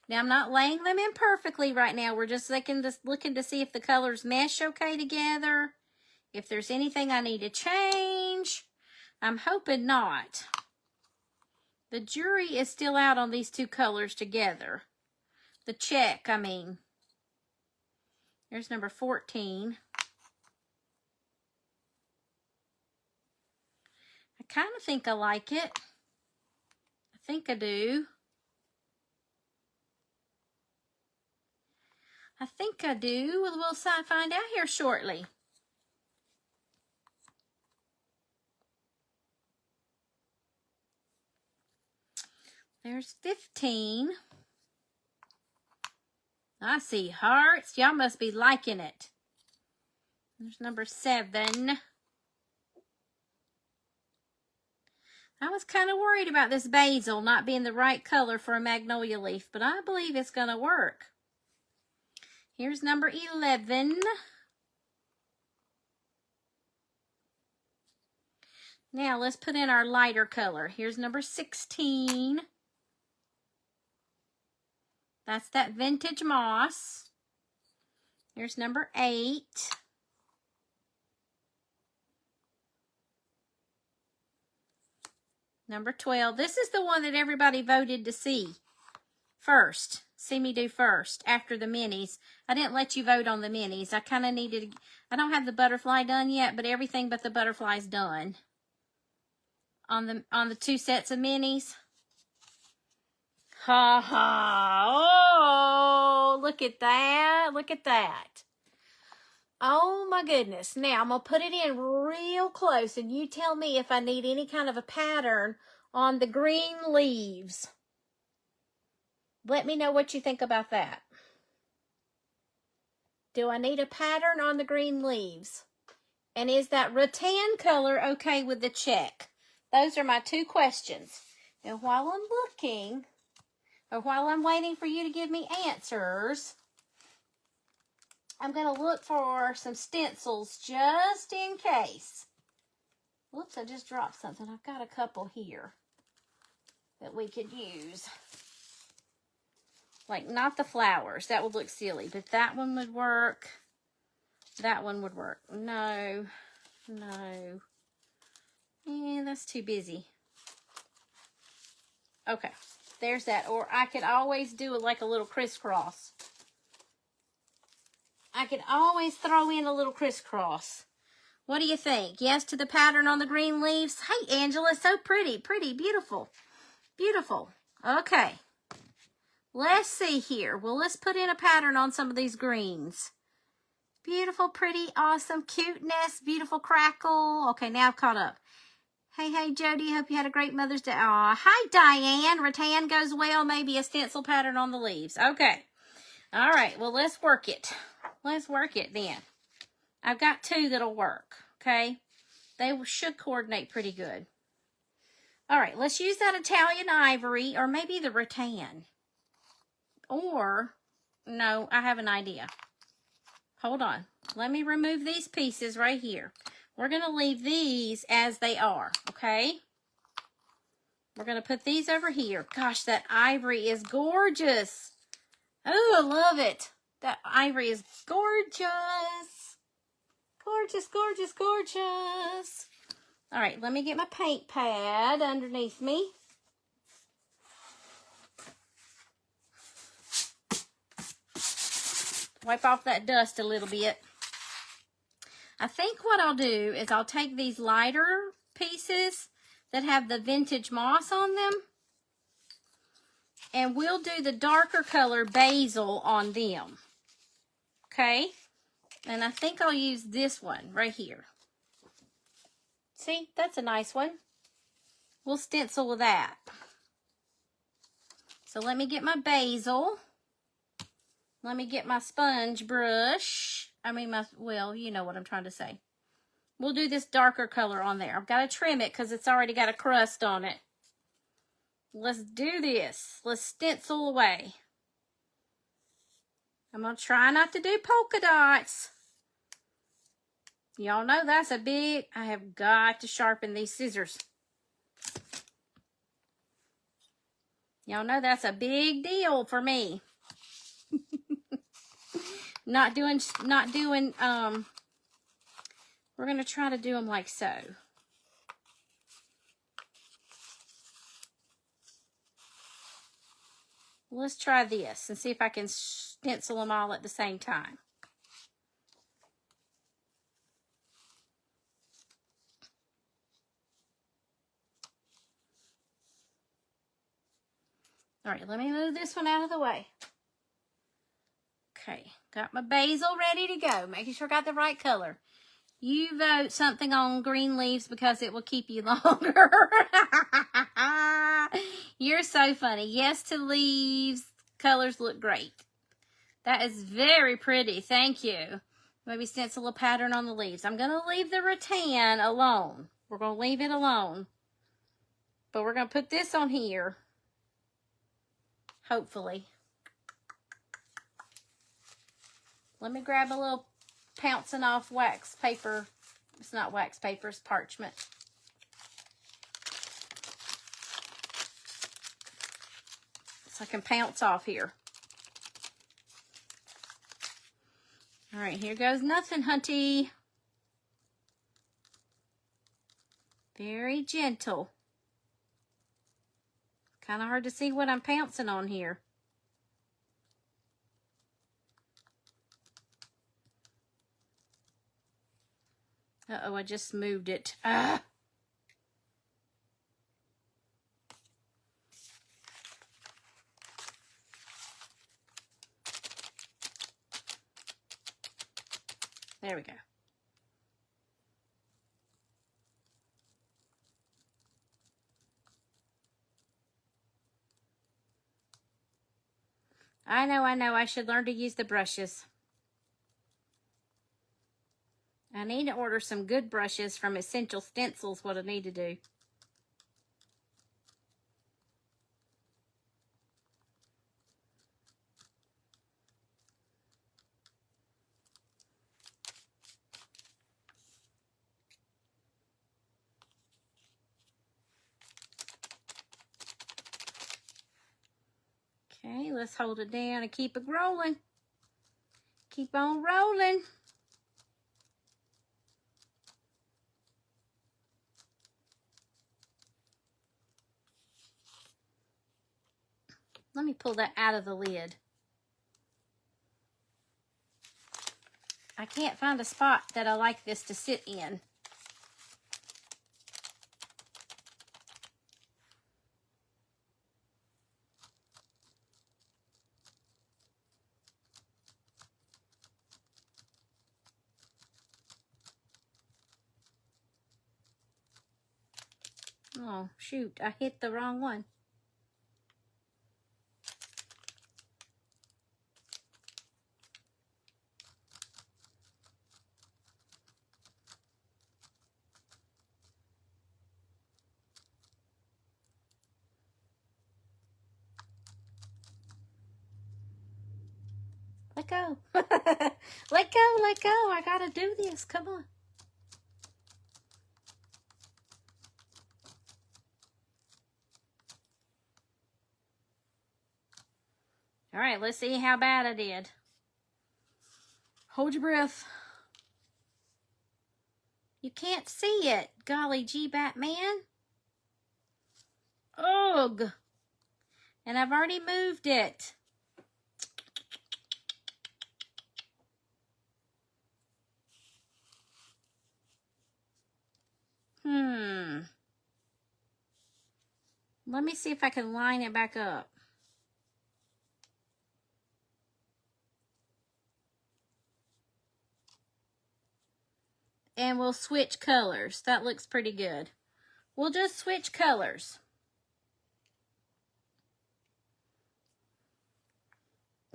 Now, I'm not laying them in perfectly right now. We're just looking to see if the colors mesh okay together. If there's anything I need to change. I'm hoping not. The jury is still out on these two colors together. The check, I mean. Here's number 14. I kind of think I like it. I think I do. I think I do. We'll find out here shortly. There's 15. I see hearts. Y'all must be liking it. There's number 7. I was kind of worried about this basil not being the right color for a magnolia leaf, but I believe it's going to work. Here's number 11. Now let's put in our lighter color. Here's number 16. That's that vintage moss. Here's number 8. Number 12. This is the one that everybody voted to see first. See me do first after the minis. I didn't let you vote on the minis. I kind of needed, I don't have the butterfly done yet, but everything but the butterfly's done. On the 2 sets of minis. Ha ha. Oh, look at that. Look at that. Oh my goodness. Now I'm going to put it in real close and you tell me if I need any kind of a pattern on the green leaves. Let me know what you think about that. Do I need a pattern on the green leaves? And is that rattan color okay with the check? Those are my 2 questions. Now while I'm looking, or while I'm waiting for you to give me answers, I'm going to look for some stencils just in case. Whoops, I just dropped something. I've got a couple here that we could use. Like, not the flowers. That would look silly, but that one would work. That one would work. No. No. Yeah, that's too busy. Okay, there's that. Or I could always do it like a little crisscross. I could always throw in a little crisscross. What do you think? Yes to the pattern on the green leaves? Hey, Angela, so pretty. Pretty, beautiful. Beautiful. Okay. Let's see here. Well, let's put in a pattern on some of these greens. Beautiful, pretty, awesome, cuteness, beautiful crackle. Okay, now I've caught up. Hey, Jody, hope you had a great Mother's Day. Aw, hi, Diane. Rattan goes well. Maybe a stencil pattern on the leaves. Okay. All right, well, let's work it. Let's work it then. I've got 2 that'll work, okay? They should coordinate pretty good. All right, let's use that Italian ivory or maybe the rattan. Or, no, I have an idea. Hold on. Let me remove these pieces right here. We're going to leave these as they are, okay? We're going to put these over here. Gosh, that ivory is gorgeous. Oh, I love it. That ivory is gorgeous. Gorgeous, gorgeous, gorgeous. All right, let me get my paint pad underneath me. Wipe off that dust a little bit. I think what I'll do is I'll take these lighter pieces that have the vintage moss on them, and we'll do the darker color basil on them. Okay? And I think I'll use this one right here. See, that's a nice one. We'll stencil with that. So let me get my basil. Let me get my sponge brush. Well, you know what I'm trying to say. We'll do this darker color on there. I've got to trim it because it's already got a crust on it. Let's do this. Let's stencil away. I'm going to try not to do polka dots. Y'all know that's a big... I have got to sharpen these scissors. Y'all know that's a big deal for me. We're going to try to do them like so. Let's try this and see if I can stencil them all at the same time. All right, let me move this one out of the way. Okay, got my basil ready to go. Making sure I got the right color. You vote something on green leaves because it will keep you longer. You're so funny. Yes to leaves. Colors look great. That is very pretty. Thank you. Maybe stencil a pattern on the leaves. I'm going to leave the rattan alone. We're going to leave it alone. But we're going to put this on here. Hopefully. Let me grab a little pouncing off wax paper. It's not wax paper, it's parchment. so I can pounce off here. All right, here goes nothing, hunty. Very gentle. Kind of hard to see what I'm pouncing on here. Uh-oh, I just moved it. Ah! There we go. I know. I should learn to use the brushes. I need to order some good brushes from Essential Stencils, what I need to do. Okay, let's hold it down and keep it rolling. Keep on rolling. Let me pull that out of the lid. I can't find a spot that I like this to sit in. Oh, shoot, I hit the wrong one. Let go. Let go, let go. I gotta do this. Come on. All right, let's see how bad I did. Hold your breath. You can't see it. Golly gee, Batman. Ugh. And I've already moved it. Let me see if I can line it back up. And we'll switch colors. That looks pretty good. We'll just switch colors.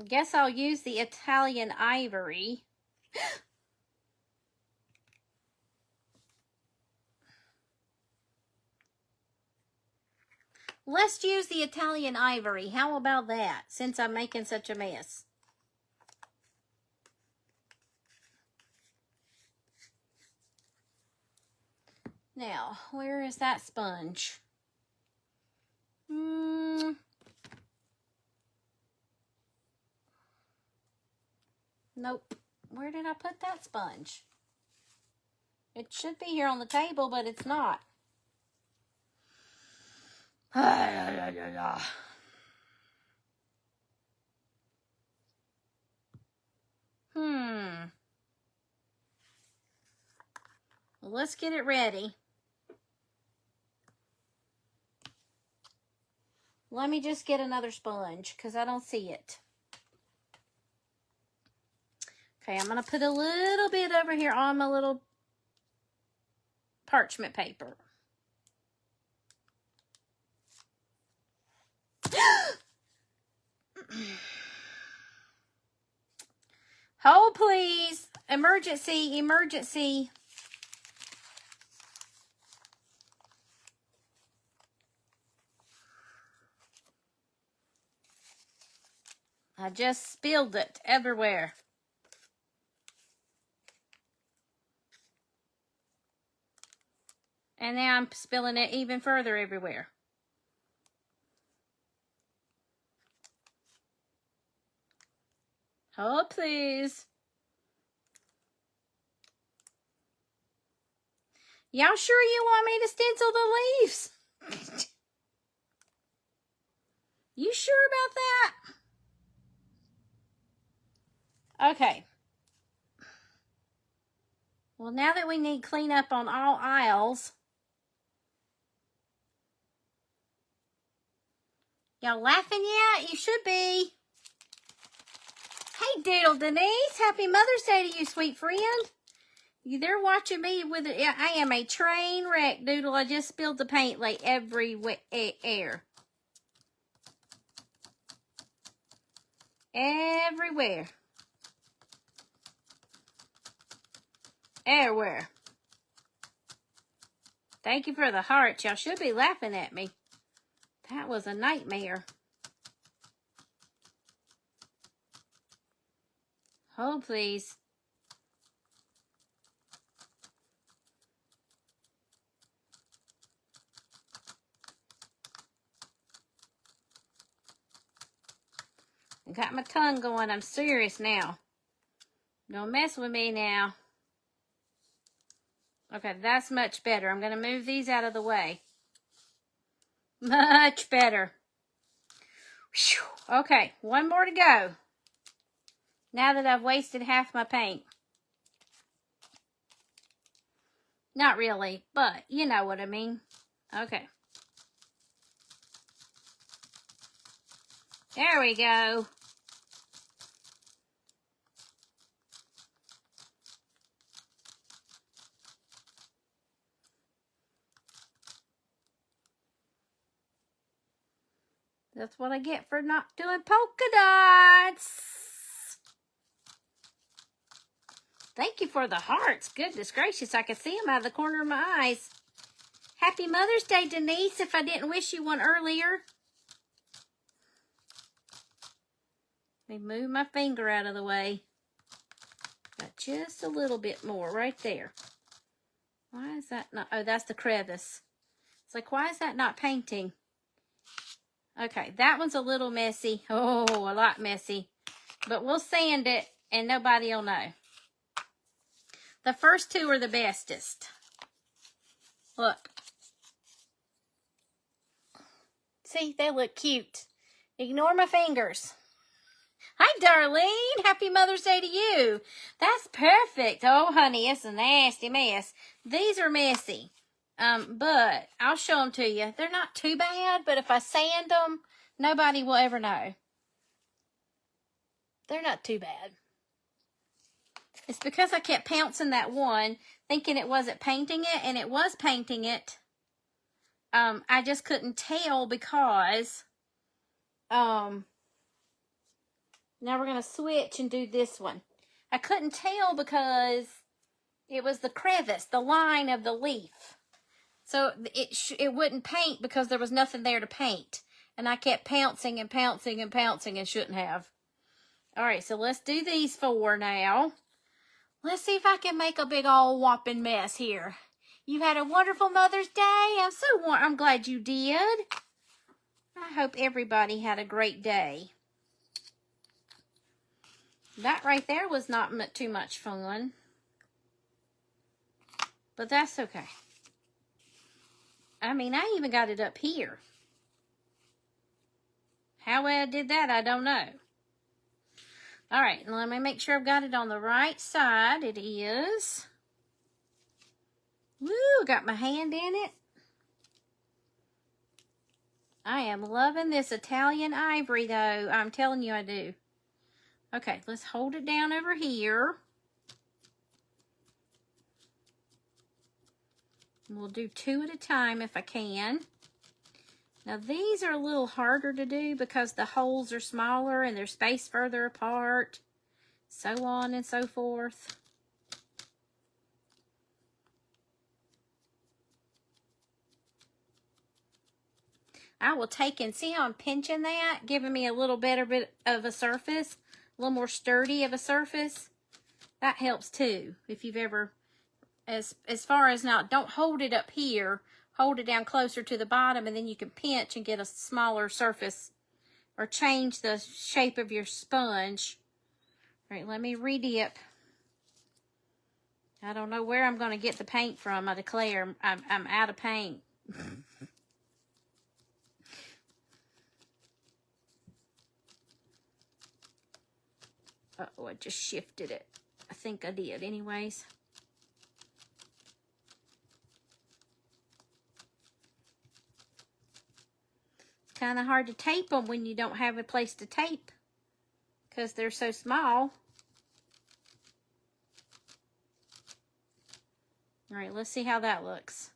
Guess I'll use the Italian Ivory. Let's use the Italian Ivory. How about that, since I'm making such a mess? Now, where is that sponge? Nope. Where did I put that sponge? It should be here on the table, but it's not. Well, let's get it ready. Let me just get another sponge because I don't see it. Okay, I'm going to put a little bit over here on my little parchment paper. Hold, please. Emergency, emergency. I just spilled it everywhere. And now I'm spilling it even further everywhere. Oh, please. Y'all sure you want me to stencil the leaves? You sure about that? Okay. Well, now that we need cleanup on all aisles. Y'all laughing yet? You should be. Hey, Doodle Denise. Happy Mother's Day to you, sweet friend. They're watching me with it. I am a train wreck, Doodle. I just spilled the paint like everywhere. Everywhere. Everywhere. Thank you for the hearts. Y'all should be laughing at me. That was a nightmare. Oh, please. I got my tongue going. I'm serious now. Don't mess with me now. Okay, that's much better. I'm going to move these out of the way. Much better. Whew. Okay, one more to go. Now that I've wasted half my paint. Not really, but you know what I mean. Okay. There we go. That's what I get for not doing polka dots. Thank you for the hearts. Goodness gracious, I can see them out of the corner of my eyes. Happy Mother's Day, Denise, if I didn't wish you one earlier. Let me move my finger out of the way. Got just a little bit more right there. Why is that not? Oh, that's the crevice. It's like, why is that not painting? Okay, that one's a little messy. Oh, a lot messy. But we'll sand it and nobody will know. The first two are the bestest. Look. See, they look cute. Ignore my fingers. Hi, Darlene. Happy Mother's Day to you. That's perfect. Oh, honey, it's a nasty mess. These are messy. But I'll show them to you. They're not too bad, but if I sand them, nobody will ever know. They're not too bad. It's because I kept pouncing that one, thinking it wasn't painting it, and it was painting it. I just couldn't tell because, now we're going to switch and do this one. I couldn't tell because it was the crevice, the line of the leaf. So it wouldn't paint because there was nothing there to paint. And I kept pouncing and pouncing and pouncing and shouldn't have. All right, so let's do these four now. Let's see if I can make a big old whopping mess here. You had a wonderful Mother's Day. I'm glad you did. I hope everybody had a great day. That right there was not too much fun. But that's okay. I mean, I even got it up here. How well I did that, I don't know. All right, let me make sure I've got it on the right side. It is. Woo, got my hand in it. I am loving this Italian ivory, though. I'm telling you I do. Okay, let's hold it down over here. We'll do two at a time if I can. Now, these are a little harder to do because the holes are smaller and they're spaced further apart. So on and so forth. I will take and see how I'm pinching that, giving me a little better bit of a surface, a little more sturdy of a surface. That helps too. If you've ever, as far as not, don't hold it up here, hold it down closer to the bottom, and then you can pinch and get a smaller surface or change the shape of your sponge All right, let me redip. I don't know where I'm going to get the paint from. I declare I'm out of paint. Uh-oh, I just shifted it. I think I did anyways. It's kind of hard to tape them when you don't have a place to tape because they're so small. All right, let's see how that looks.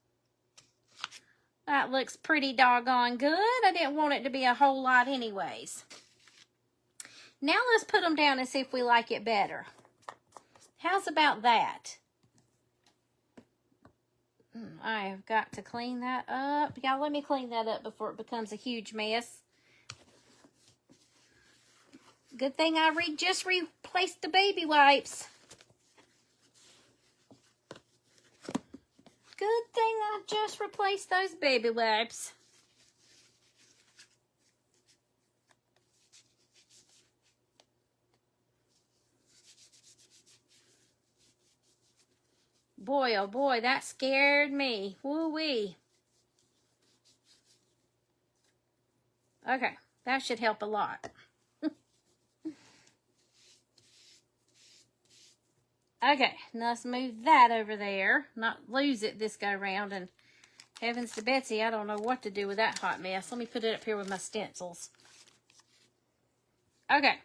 That looks pretty doggone good. I didn't want it to be a whole lot anyways. Now let's put them down and see if we like it better. How's about that? I have got to clean that up. Y'all, let me clean that up before it becomes a huge mess. Good thing I just replaced the baby wipes. Good thing I just replaced those baby wipes. Boy, oh boy, that scared me. Woo-wee. Okay, that should help a lot. Okay, now let's move that over there. Not lose it this go round. And heavens to Betsy, I don't know what to do with that hot mess. Let me put it up here with my stencils. Okay,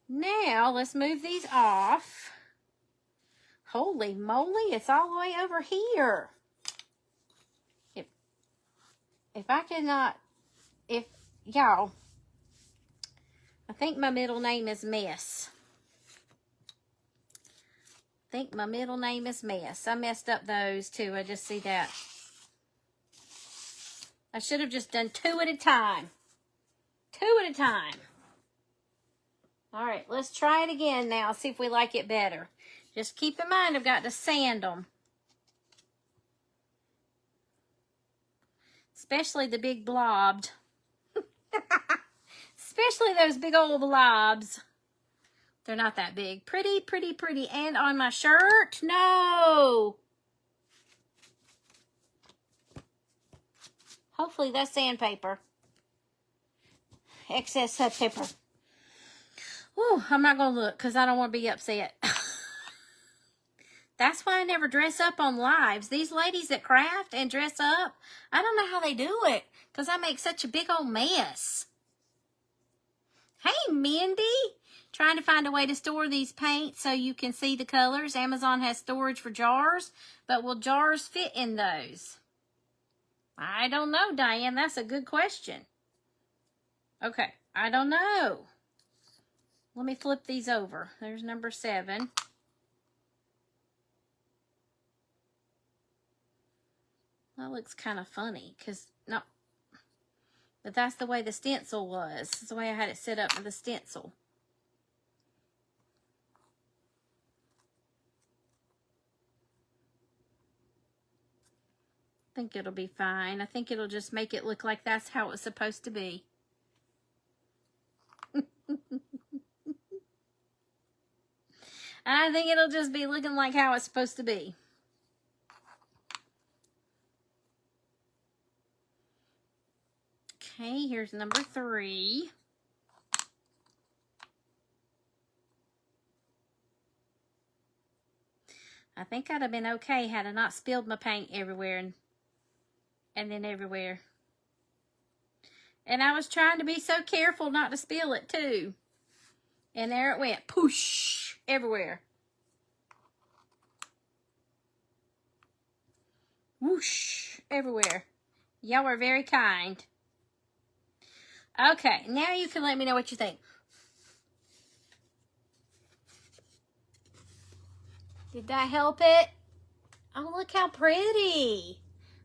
now let's move these off. Holy moly, it's all the way over here. If I cannot, y'all, I think my middle name is Mess. I think my middle name is Mess. I messed up those too. I just see that. I should have just done 2 at a time. 2 at a time. All right, let's try it again now. See if we like it better. Just keep in mind, I've got to sand them. Especially the big blobs. Especially those big old blobs. They're not that big. Pretty, pretty, pretty. And on my shirt? No. Hopefully that's sandpaper. Excess sandpaper. Whew, I'm not going to look because I don't want to be upset. That's why I never dress up on lives. These ladies that craft and dress up, I don't know how they do it because I make such a big old mess. Hey, Mindy. Trying to find a way to store these paints so you can see the colors. Amazon has storage for jars, but will jars fit in those? I don't know, Diane. That's a good question. Okay, I don't know. Let me flip these over. There's number 7. That looks kind of funny because, no, but that's the way the stencil was. That's the way I had it set up with the stencil. I think it'll be fine. I think it'll just make it look like that's how it's supposed to be. I think it'll just be looking like how it's supposed to be. Okay, here's number 3. I think I'd have been okay had I not spilled my paint everywhere and then everywhere. And I was trying to be so careful not to spill it too. And there it went. Poosh! Everywhere. Whoosh! Everywhere. Y'all are very kind. Okay, now you can let me know what you think. Did that help it? Oh, look how pretty.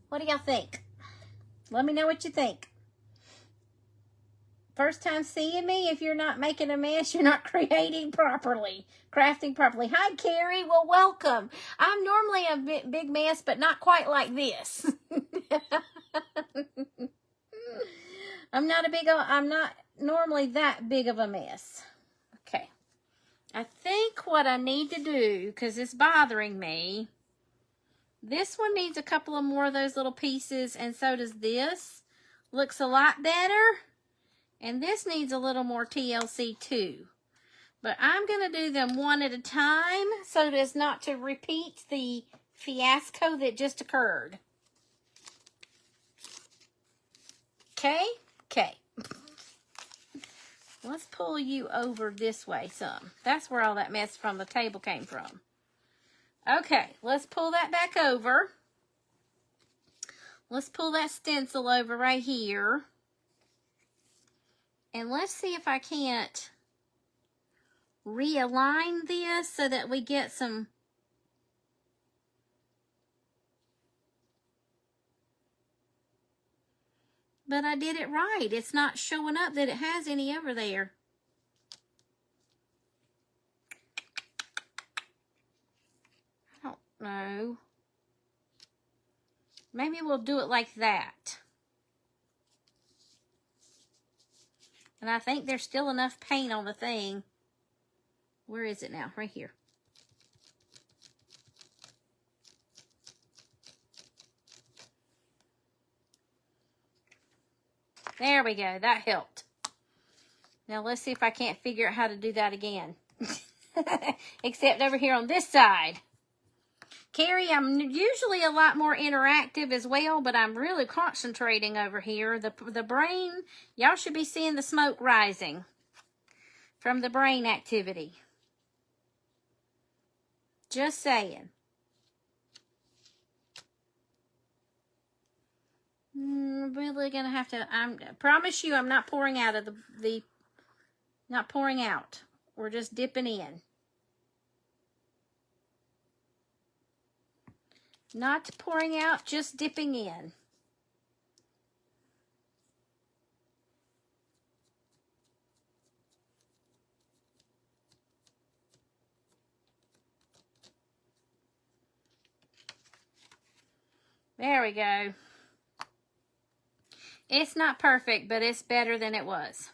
What do y'all think? Let me know what you think. First time seeing me, if you're not making a mess, you're not creating properly, crafting properly. Hi, Carrie. Well, welcome. I'm normally a big mess, but not quite like this. I'm not normally that big of a mess. Okay. I think what I need to do, because it's bothering me, this one needs a couple of more of those little pieces, and so does this. Looks a lot better. And this needs a little more TLC too. But I'm going to do them one at a time so as not to repeat the fiasco that just occurred. Okay? Okay. Let's pull you over this way some. That's where all that mess from the table came from. Okay, let's pull that back over. Let's pull that stencil over right here. And let's see if I can't realign this so that we get some... But I did it right. It's not showing up that it has any over there. I don't know. Maybe we'll do it like that. And I think there's still enough paint on the thing. Where is it now? Right here. There we go. That helped. Now let's see if I can't figure out how to do that again. Except over here on this side. Carrie, I'm usually a lot more interactive as well, but I'm really concentrating over here. The brain, y'all should be seeing the smoke rising from the brain activity. Just saying. Really gonna have to, I promise you I'm not pouring out of not pouring out. We're just dipping in. Not pouring out, just dipping in. There we go. It's not perfect, but it's better than it was.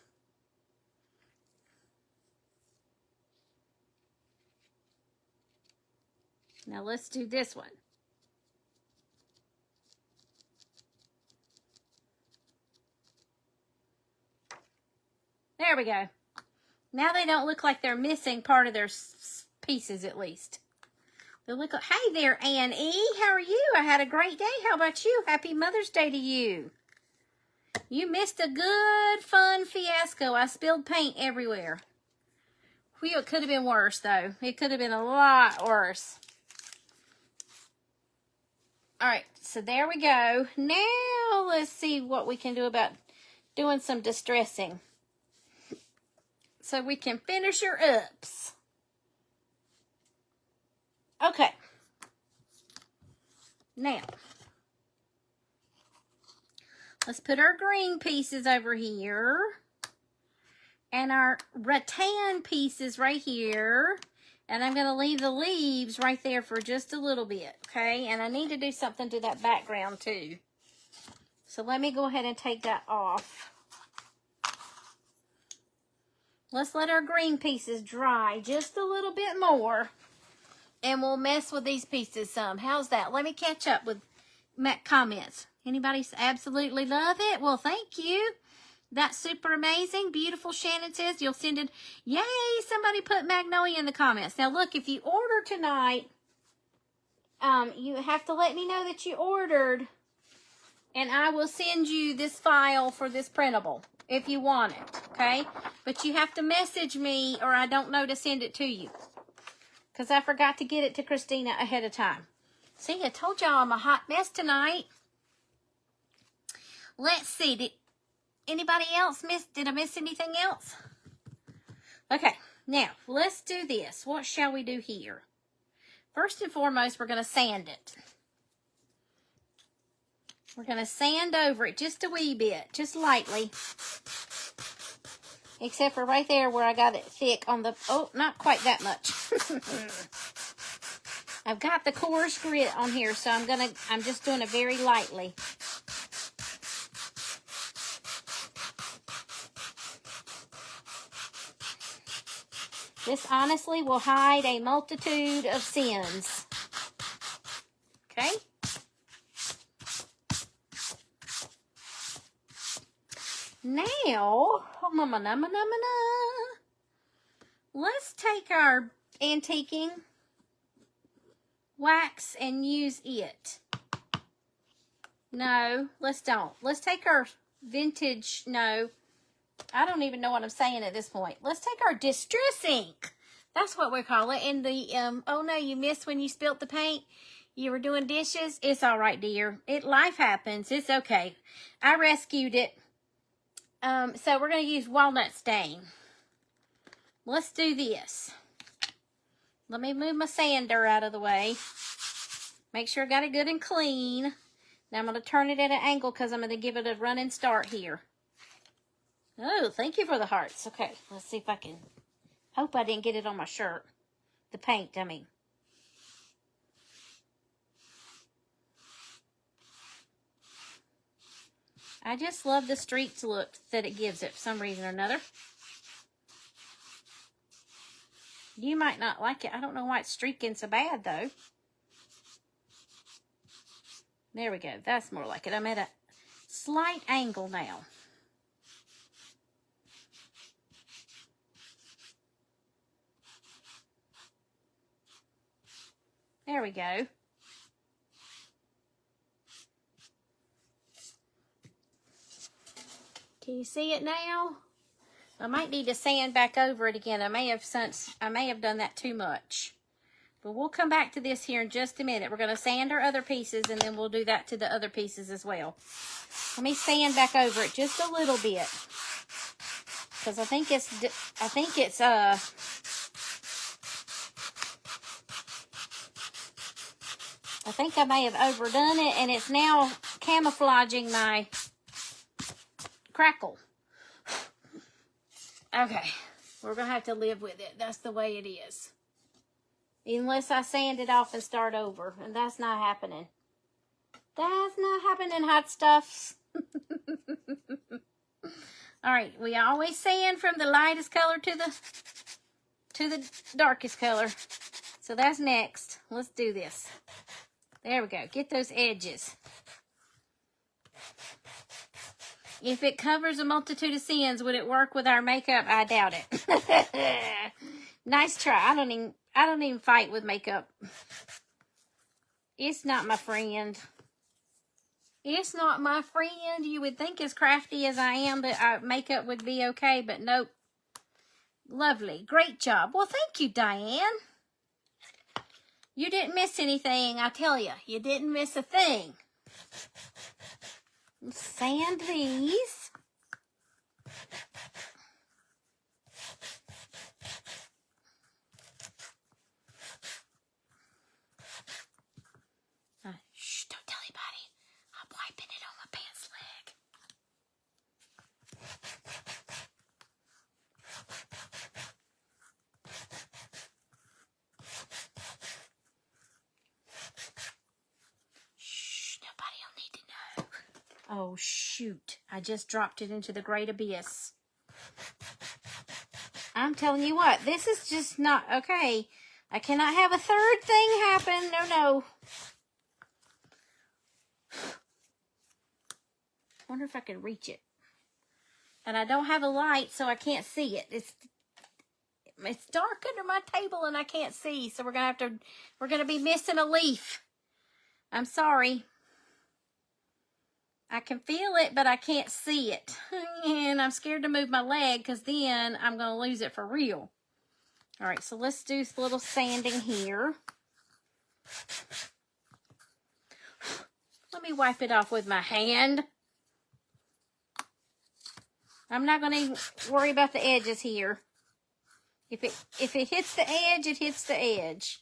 Now let's do this one. There we go. Now they don't look like they're missing part of their pieces at least. They look like, hey there, Annie. How are you? I had a great day. How about you? Happy Mother's Day to you. You missed a good, fun fiasco. I spilled paint everywhere. Whew, it could have been worse, though. It could have been a lot worse. All right, so there we go. Now, let's see what we can do about doing some distressing. So we can finish her ups. Okay. Now, let's put our green pieces over here. And our rattan pieces right here. And I'm going to leave the leaves right there for just a little bit. Okay? And I need to do something to that background too. So let me go ahead and take that off. Let's let our green pieces dry just a little bit more. And we'll mess with these pieces some. How's that? Let me catch up with comments. Anybody absolutely love it? Well, thank you. That's super amazing. Beautiful. Shannon says you'll send it. Yay, somebody put Magnolia in the comments. Now, look, if you order tonight, you have to let me know that you ordered. And I will send you this file for this printable if you want it, okay? But you have to message me or I don't know to send it to you. Because I forgot to get it to Christina ahead of time. See, I told y'all I'm a hot mess tonight. Let's see. Did anybody else miss? Did I miss anything else? Okay. Now, let's do this. What shall we do here? First and foremost, we're going to sand it. We're going to sand over it just a wee bit. Just lightly. Except for right there where I got it thick on the... Oh, not quite that much. I've got the coarse grit on here, so I'm just doing it very lightly. This honestly will hide a multitude of sins. Okay? Now, let's take our antiquing wax and use it. No, let's don't. Let's take our vintage, no, I don't even know what I'm saying at this point. Let's take our distress ink. That's what we call it. And the, oh no, you missed when you spilt the paint. You were doing dishes. It's all right, dear. Life happens. It's okay. I rescued it. So we're going to use walnut stain. Let's do this. Let me move my sander out of the way. Make sure I got it good and clean. Now I'm going to turn it at an angle because I'm going to give it a running start here. Oh, thank you for the hearts. Okay, let's see if I can. Hope I didn't get it on my shirt. The paint, I mean. I just love the streaks look that it gives it for some reason or another. You might not like it. I don't know why it's streaking so bad, though. There we go. That's more like it. I'm at a slight angle now. There we go. Can you see it now? I might need to sand back over it again. I may have done that too much. But we'll come back to this here in just a minute. We're going to sand our other pieces, and then we'll do that to the other pieces as well. Let me sand back over it just a little bit. Because I think I may have overdone it, and it's now camouflaging my crackle. Okay, we're going to have to live with it. That's the way it is. Unless I sand it off and start over, and that's not happening. That's not happening, hot stuffs. All right, we always sand from the lightest color to the darkest color. So that's next. Let's do this. There we go. Get those edges. If it covers a multitude of sins, would it work with our makeup? I doubt it. Nice try. I don't even fight with makeup. It's not my friend. It's not my friend. You would think as crafty as I am that makeup would be okay, but nope. Lovely. Great job. Well, thank you, Diane. You didn't miss anything, I tell you. You didn't miss a thing. Sand these. Shh, don't tell anybody. I'm wiping it on my pants leg. Shh, nobody will need to know. Oh, shoot. I just dropped it into the great abyss. I'm telling you what, this is just not okay. I cannot have a third thing happen. No, no. I wonder if I can reach it. And I don't have a light, so I can't see it. It's dark under my table and I can't see. So we're gonna be missing a leaf. I'm sorry. I can feel it, but I can't see it. And I'm scared to move my leg because then I'm going to lose it for real. All right, so let's do a little sanding here. Let me wipe it off with my hand. I'm not going to even worry about the edges here. If it hits the edge, it hits the edge.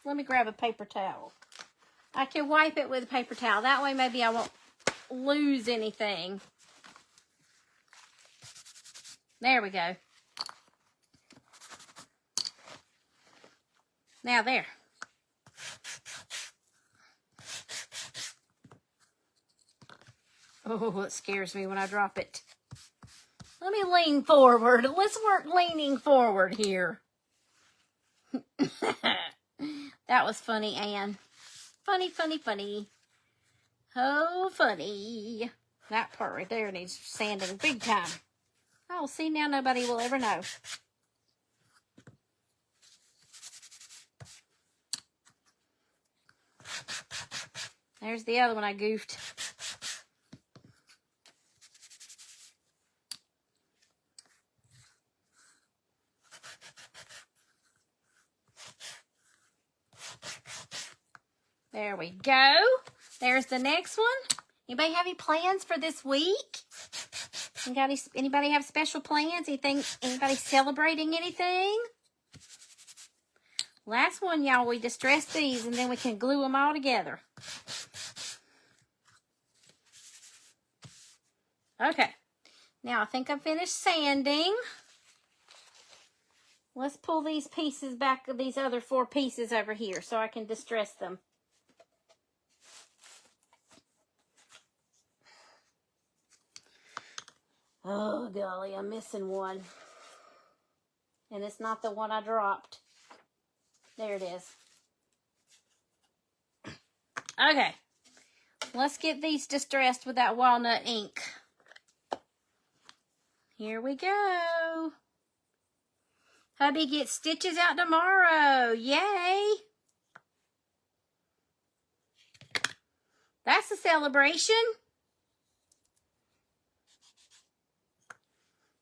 Let me grab a paper towel. I can wipe it with a paper towel. That way maybe I won't lose anything. There we go. Now there. Oh, it scares me when I drop it. Let me lean forward. Let's work leaning forward here. That was funny, Anne. Funny, funny, funny. Oh, funny. That part right there needs sanding big time. Oh, see, now nobody will ever know. There's the other one I goofed. There we go. There's the next one. Anybody have any plans for this week? Anybody have special plans? Anybody celebrating anything? Last one, y'all, we distressed these and then we can glue them all together. Okay. Now I think I'm finished sanding. Let's pull these pieces back, these other 4 pieces over here so I can distress them. Oh, golly, I'm missing one. And it's not the one I dropped. There it is. Okay. Let's get these distressed with that walnut ink. Here we go. Hubby gets stitches out tomorrow. Yay. That's a celebration.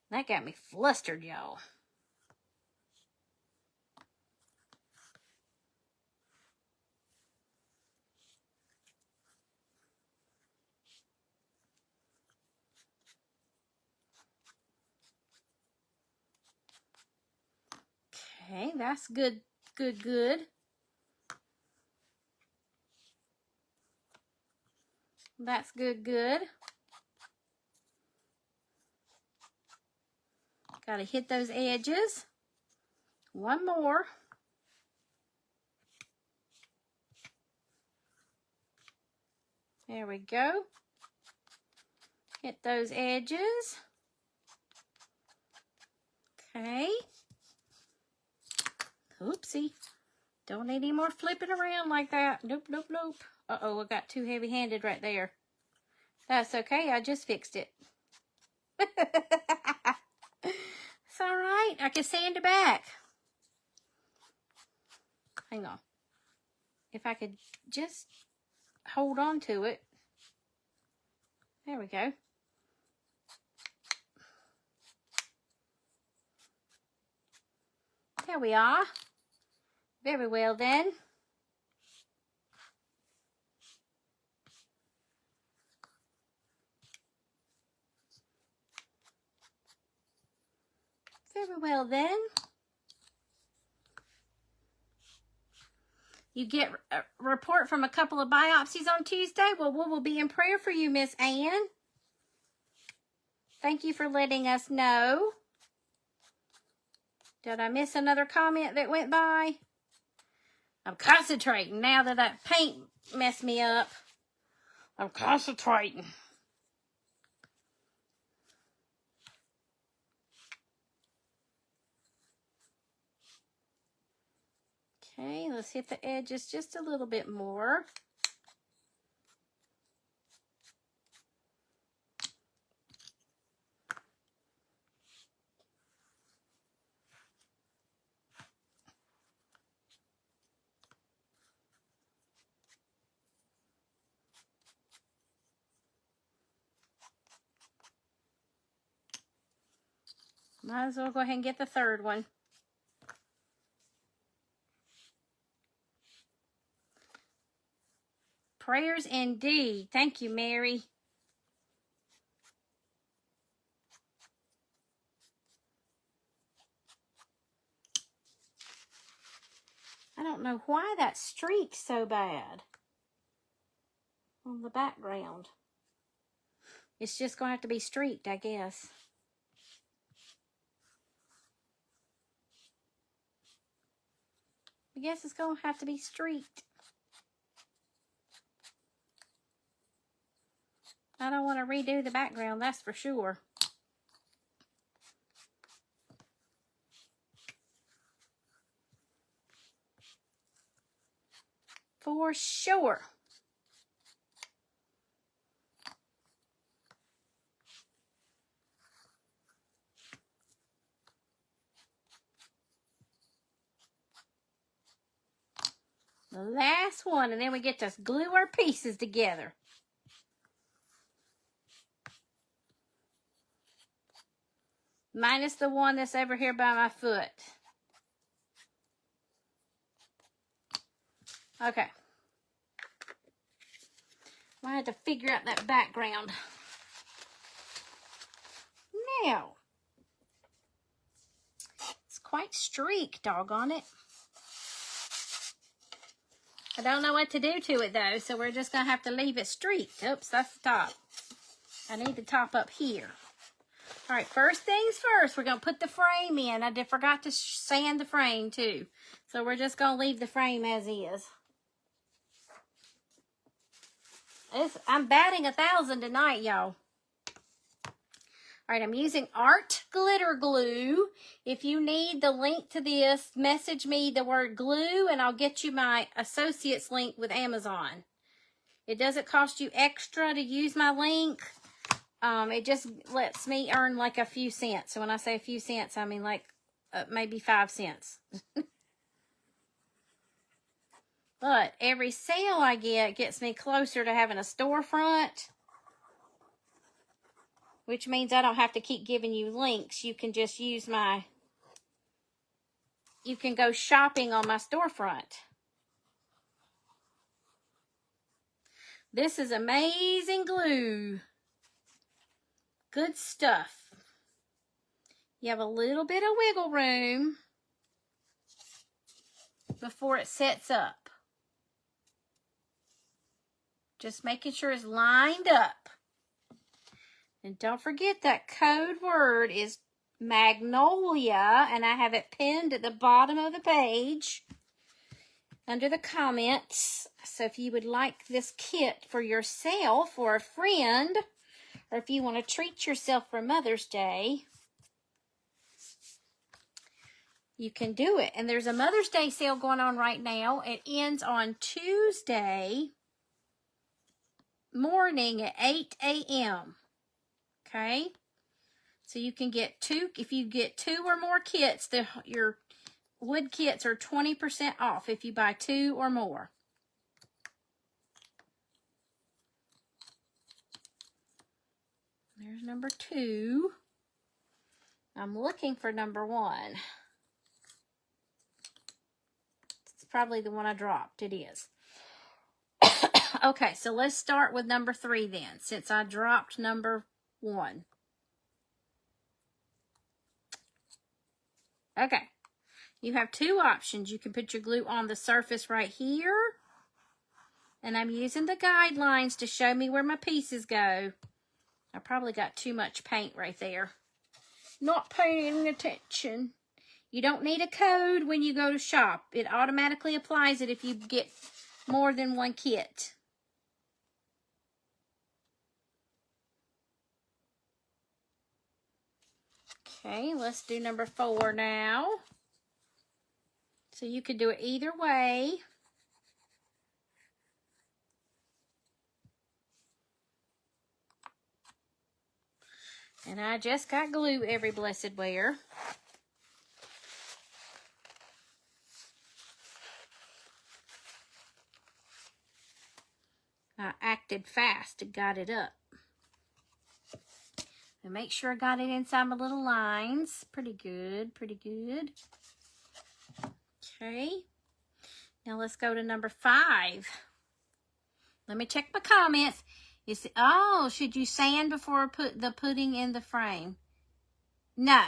That got me flustered, y'all. Okay, that's good, good, good. That's good, good. Got to hit those edges. One more. There we go. Hit those edges. Okay. Oopsie. Don't need any more flipping around like that. Nope, nope, nope. Uh-oh, I got too heavy-handed right there. That's okay. I just fixed it. It's all right. I can sand it back. Hang on. If I could just hold on to it. There we go. There we are. Very well then. Very well then. You get a report from a couple of biopsies on Tuesday? Well, we will be in prayer for you, Miss Ann. Thank you for letting us know. Did I miss another comment that went by? I'm concentrating now that that paint messed me up. I'm concentrating. Okay, let's hit the edges just a little bit more. Might as well go ahead and get the third one. Prayers indeed. Thank you, Mary. I don't know why that streak's so bad on the background. It's just going to have to be streaked, I guess. I guess it's going to have to be streaked. I don't want to redo the background, that's for sure. for sure. The last one, and then we get to glue our pieces together. Minus the one that's over here by my foot. Okay. I had to figure out that background. Now, it's quite streaked, doggone it. I don't know what to do to it though, so we're just going to have to leave it streaked. Oops, that's the top. I need the top up here. All right, first things first, we're going to put the frame in. I forgot to sand the frame too. So we're just going to leave the frame as is. I'm batting 1,000 tonight, y'all. All right, I'm using Art Glitter Glue. If you need the link to this, message me the word glue and I'll get you my associates link with Amazon. It doesn't cost you extra to use my link. It just lets me earn like a few cents. So when I say a few cents, I mean like maybe 5 cents. But every sale I get gets me closer to having a storefront. Which means I don't have to keep giving you links. You can just use you can go shopping on my storefront. This is amazing glue. Good stuff. You have a little bit of wiggle room before it sets up. Just making sure it's lined up. And don't forget that code word is Magnolia, and I have it pinned at the bottom of the page under the comments. So if you would like this kit for yourself or a friend, or if you want to treat yourself for Mother's Day, you can do it. And there's a Mother's Day sale going on right now. It ends on Tuesday morning at 8 a.m. Okay, so you can get two. If you get 2 or more kits, your wood kits are 20% off if you buy 2 or more. There's number 2. I'm looking for number 1. It's probably the one I dropped. It is. Okay, so let's start with number 3 then, since I dropped number 1. Okay, you have 2 options. You can put your glue on the surface right here, and I'm using the guidelines to show me where my pieces go. I probably got too much paint right there. Not paying attention. You don't need a code when you go to shop. It automatically applies it if you get more than 1 kit. Okay, let's do number 4 now. So you could do it either way. And I just got glue every blessed where. I acted fast and got it up. And make sure I got it inside my little lines. Pretty good, pretty good. Okay. Now let's go to number 5. Let me check my comments. You see, oh, should you sand before put the pudding in the frame? No,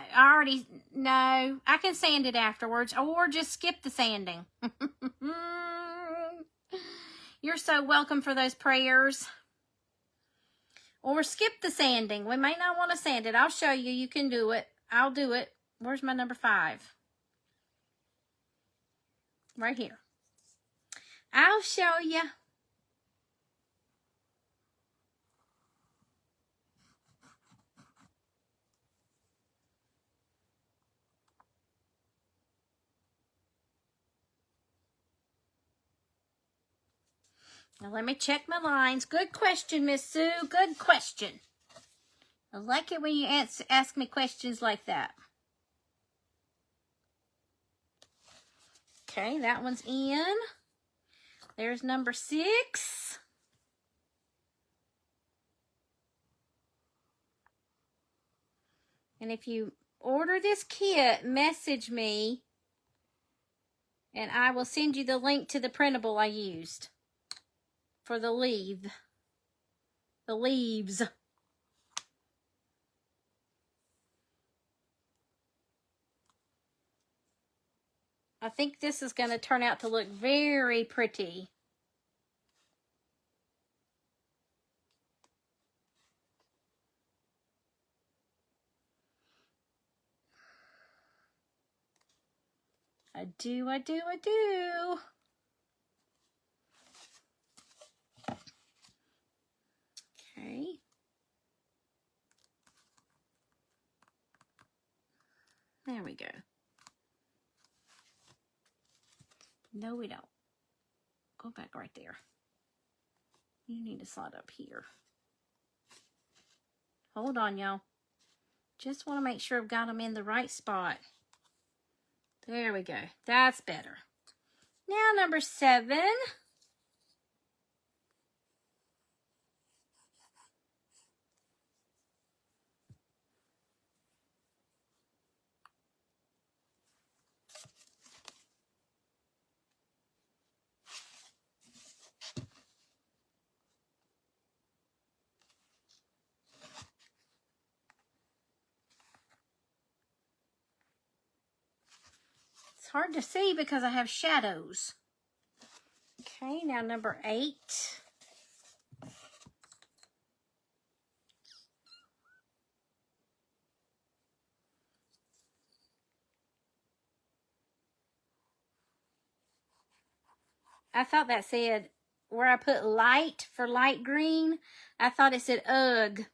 no, I can sand it afterwards, or just skip the sanding. You're so welcome for those prayers. Or skip the sanding. We may not want to sand it. I'll show you. You can do it. I'll do it. Where's my number 5? Right here. I'll show you. Now let me check my lines. Good question, Miss Sue. Good question. I like it when you ask me questions like that. Okay, that one's in. There's number 6. And if you order this kit, message me, and I will send you the link to the printable I used for the leaves. I think this is going to turn out to look very pretty. I do. Okay. There we go. No, we don't. Go back right there. You need to slide up here. Hold on, y'all. Just want to make sure I've got them in the right spot. There we go. That's better. Now, number 7. It's hard to see because I have shadows. Okay, now number 8. I thought that said, where I put light for light green, I thought it said ugh.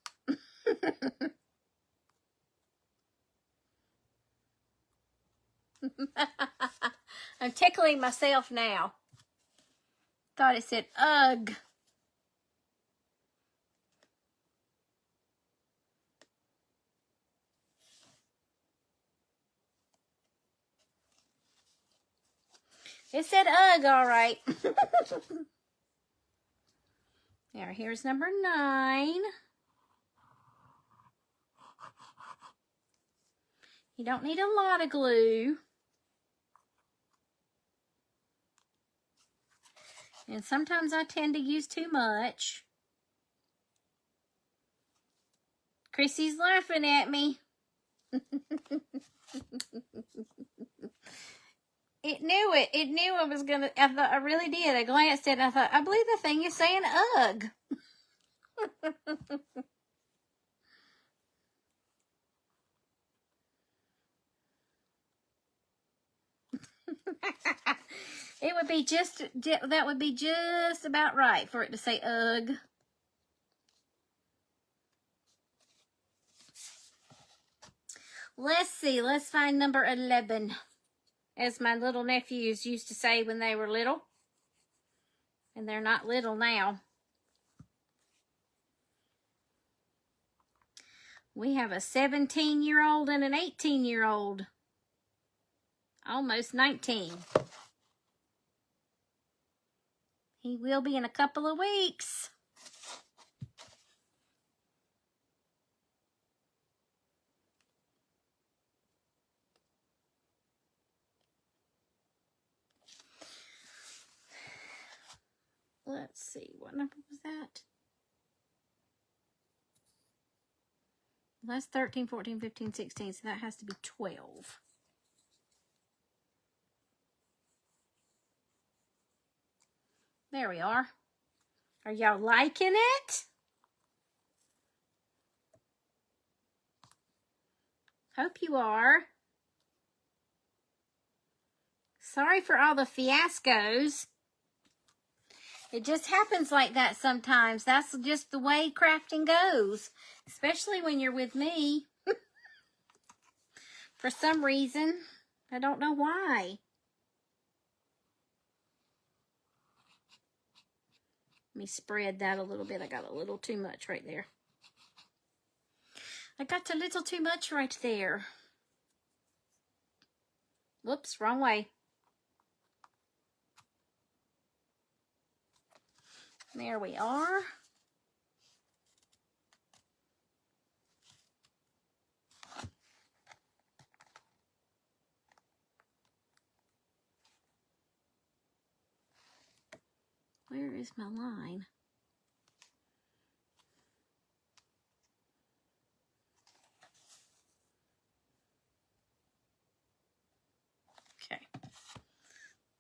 I'm tickling myself now. Thought it said ugh. It said ugh, all right. Now, here's number 9. You don't need a lot of glue. And sometimes I tend to use too much. Chrissy's laughing at me. It knew it. It knew I was going to. I really did. I glanced at it and I thought, I believe the thing is saying ugh. It would be that would be just about right for it to say ugh. Let's see. Let's find number 11. As my little nephews used to say when they were little. And they're not little now. We have a 17-year-old and an 18-year-old. Almost 19. He will be in a couple of weeks. Let's see, what number was that? That's 13, 14, 15, 16, so that has to be 12. There we are. Are y'all liking it? Hope you are. Sorry for all the fiascos. It just happens like that sometimes. That's just the way crafting goes. Especially when you're with me. For some reason. I don't know why. Let me spread that a little bit. I got a little too much right there. I got a little too much right there. Whoops, wrong way. There we are. Where is my line? Okay.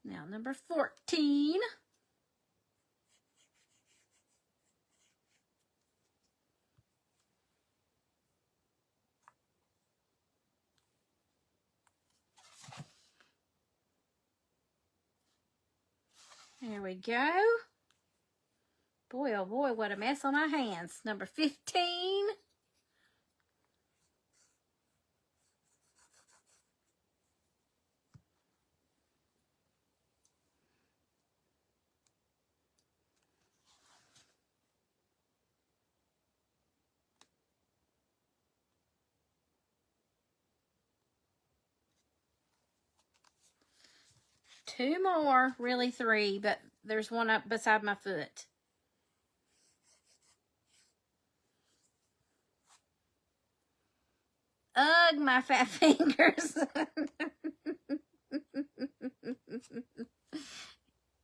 Now number 14. There we go. Boy, oh boy, what a mess on my hands. Number 15. Two more, really three, but there's one up beside my foot. Ugh, my fat fingers.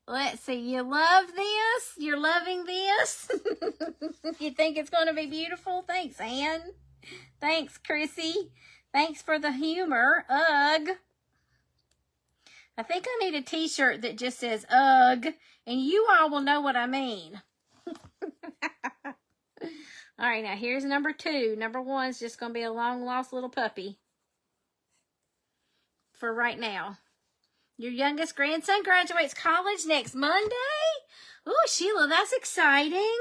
Let's see, you love this? You're loving this? You think it's going to be beautiful? Thanks, Anne. Thanks, Chrissy. Thanks for the humor. Ugh. I think I need a t-shirt that just says ugh, and you all will know what I mean. All right, now here's number 2. Number 1 is just going to be a long-lost little puppy for right now. Your youngest grandson graduates college next Monday? Ooh, Sheila, that's exciting.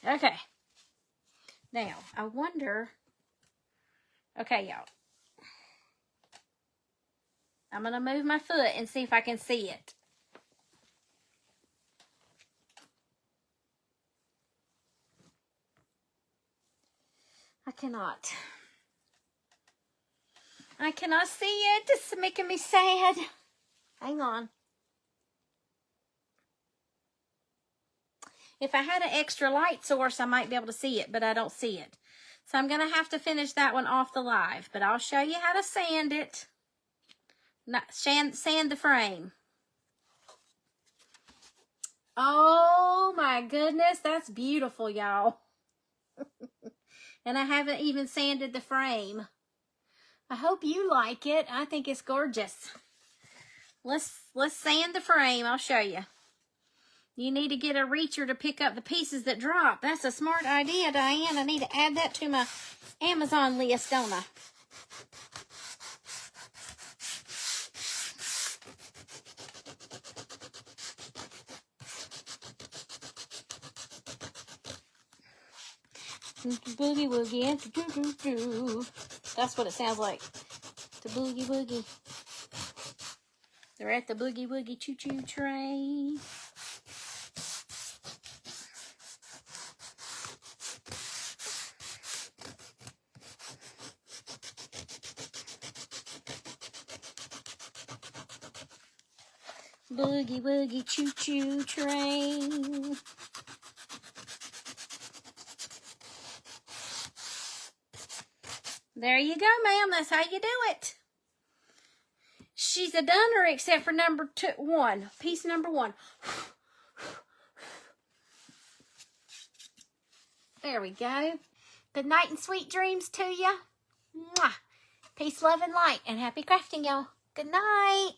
Okay. Now, I wonder... Okay, y'all. I'm going to move my foot and see if I can see it. I cannot. I cannot see it. It's making me sad. Hang on. If I had an extra light source, I might be able to see it, but I don't see it. So I'm going to have to finish that one off the live, but I'll show you how to sand it. Not sand the frame. Oh my goodness, that's beautiful, y'all. And I haven't even sanded the frame. I hope you like it. I think it's gorgeous. Let's sand the frame. I'll show you. You need to get a reacher to pick up the pieces that drop. That's a smart idea, Diane. I need to add that to my Amazon list, don't I? Boogie woogie. That's what it sounds like. The boogie woogie. They're at the boogie woogie choo choo train. Boogie woogie choo choo train. There you go, ma'am. That's how you do it. She's a doner except for number 1. Piece number 1. There we go. Good night and sweet dreams to you. Mwah. Peace, love, and light. And happy crafting, y'all. Good night.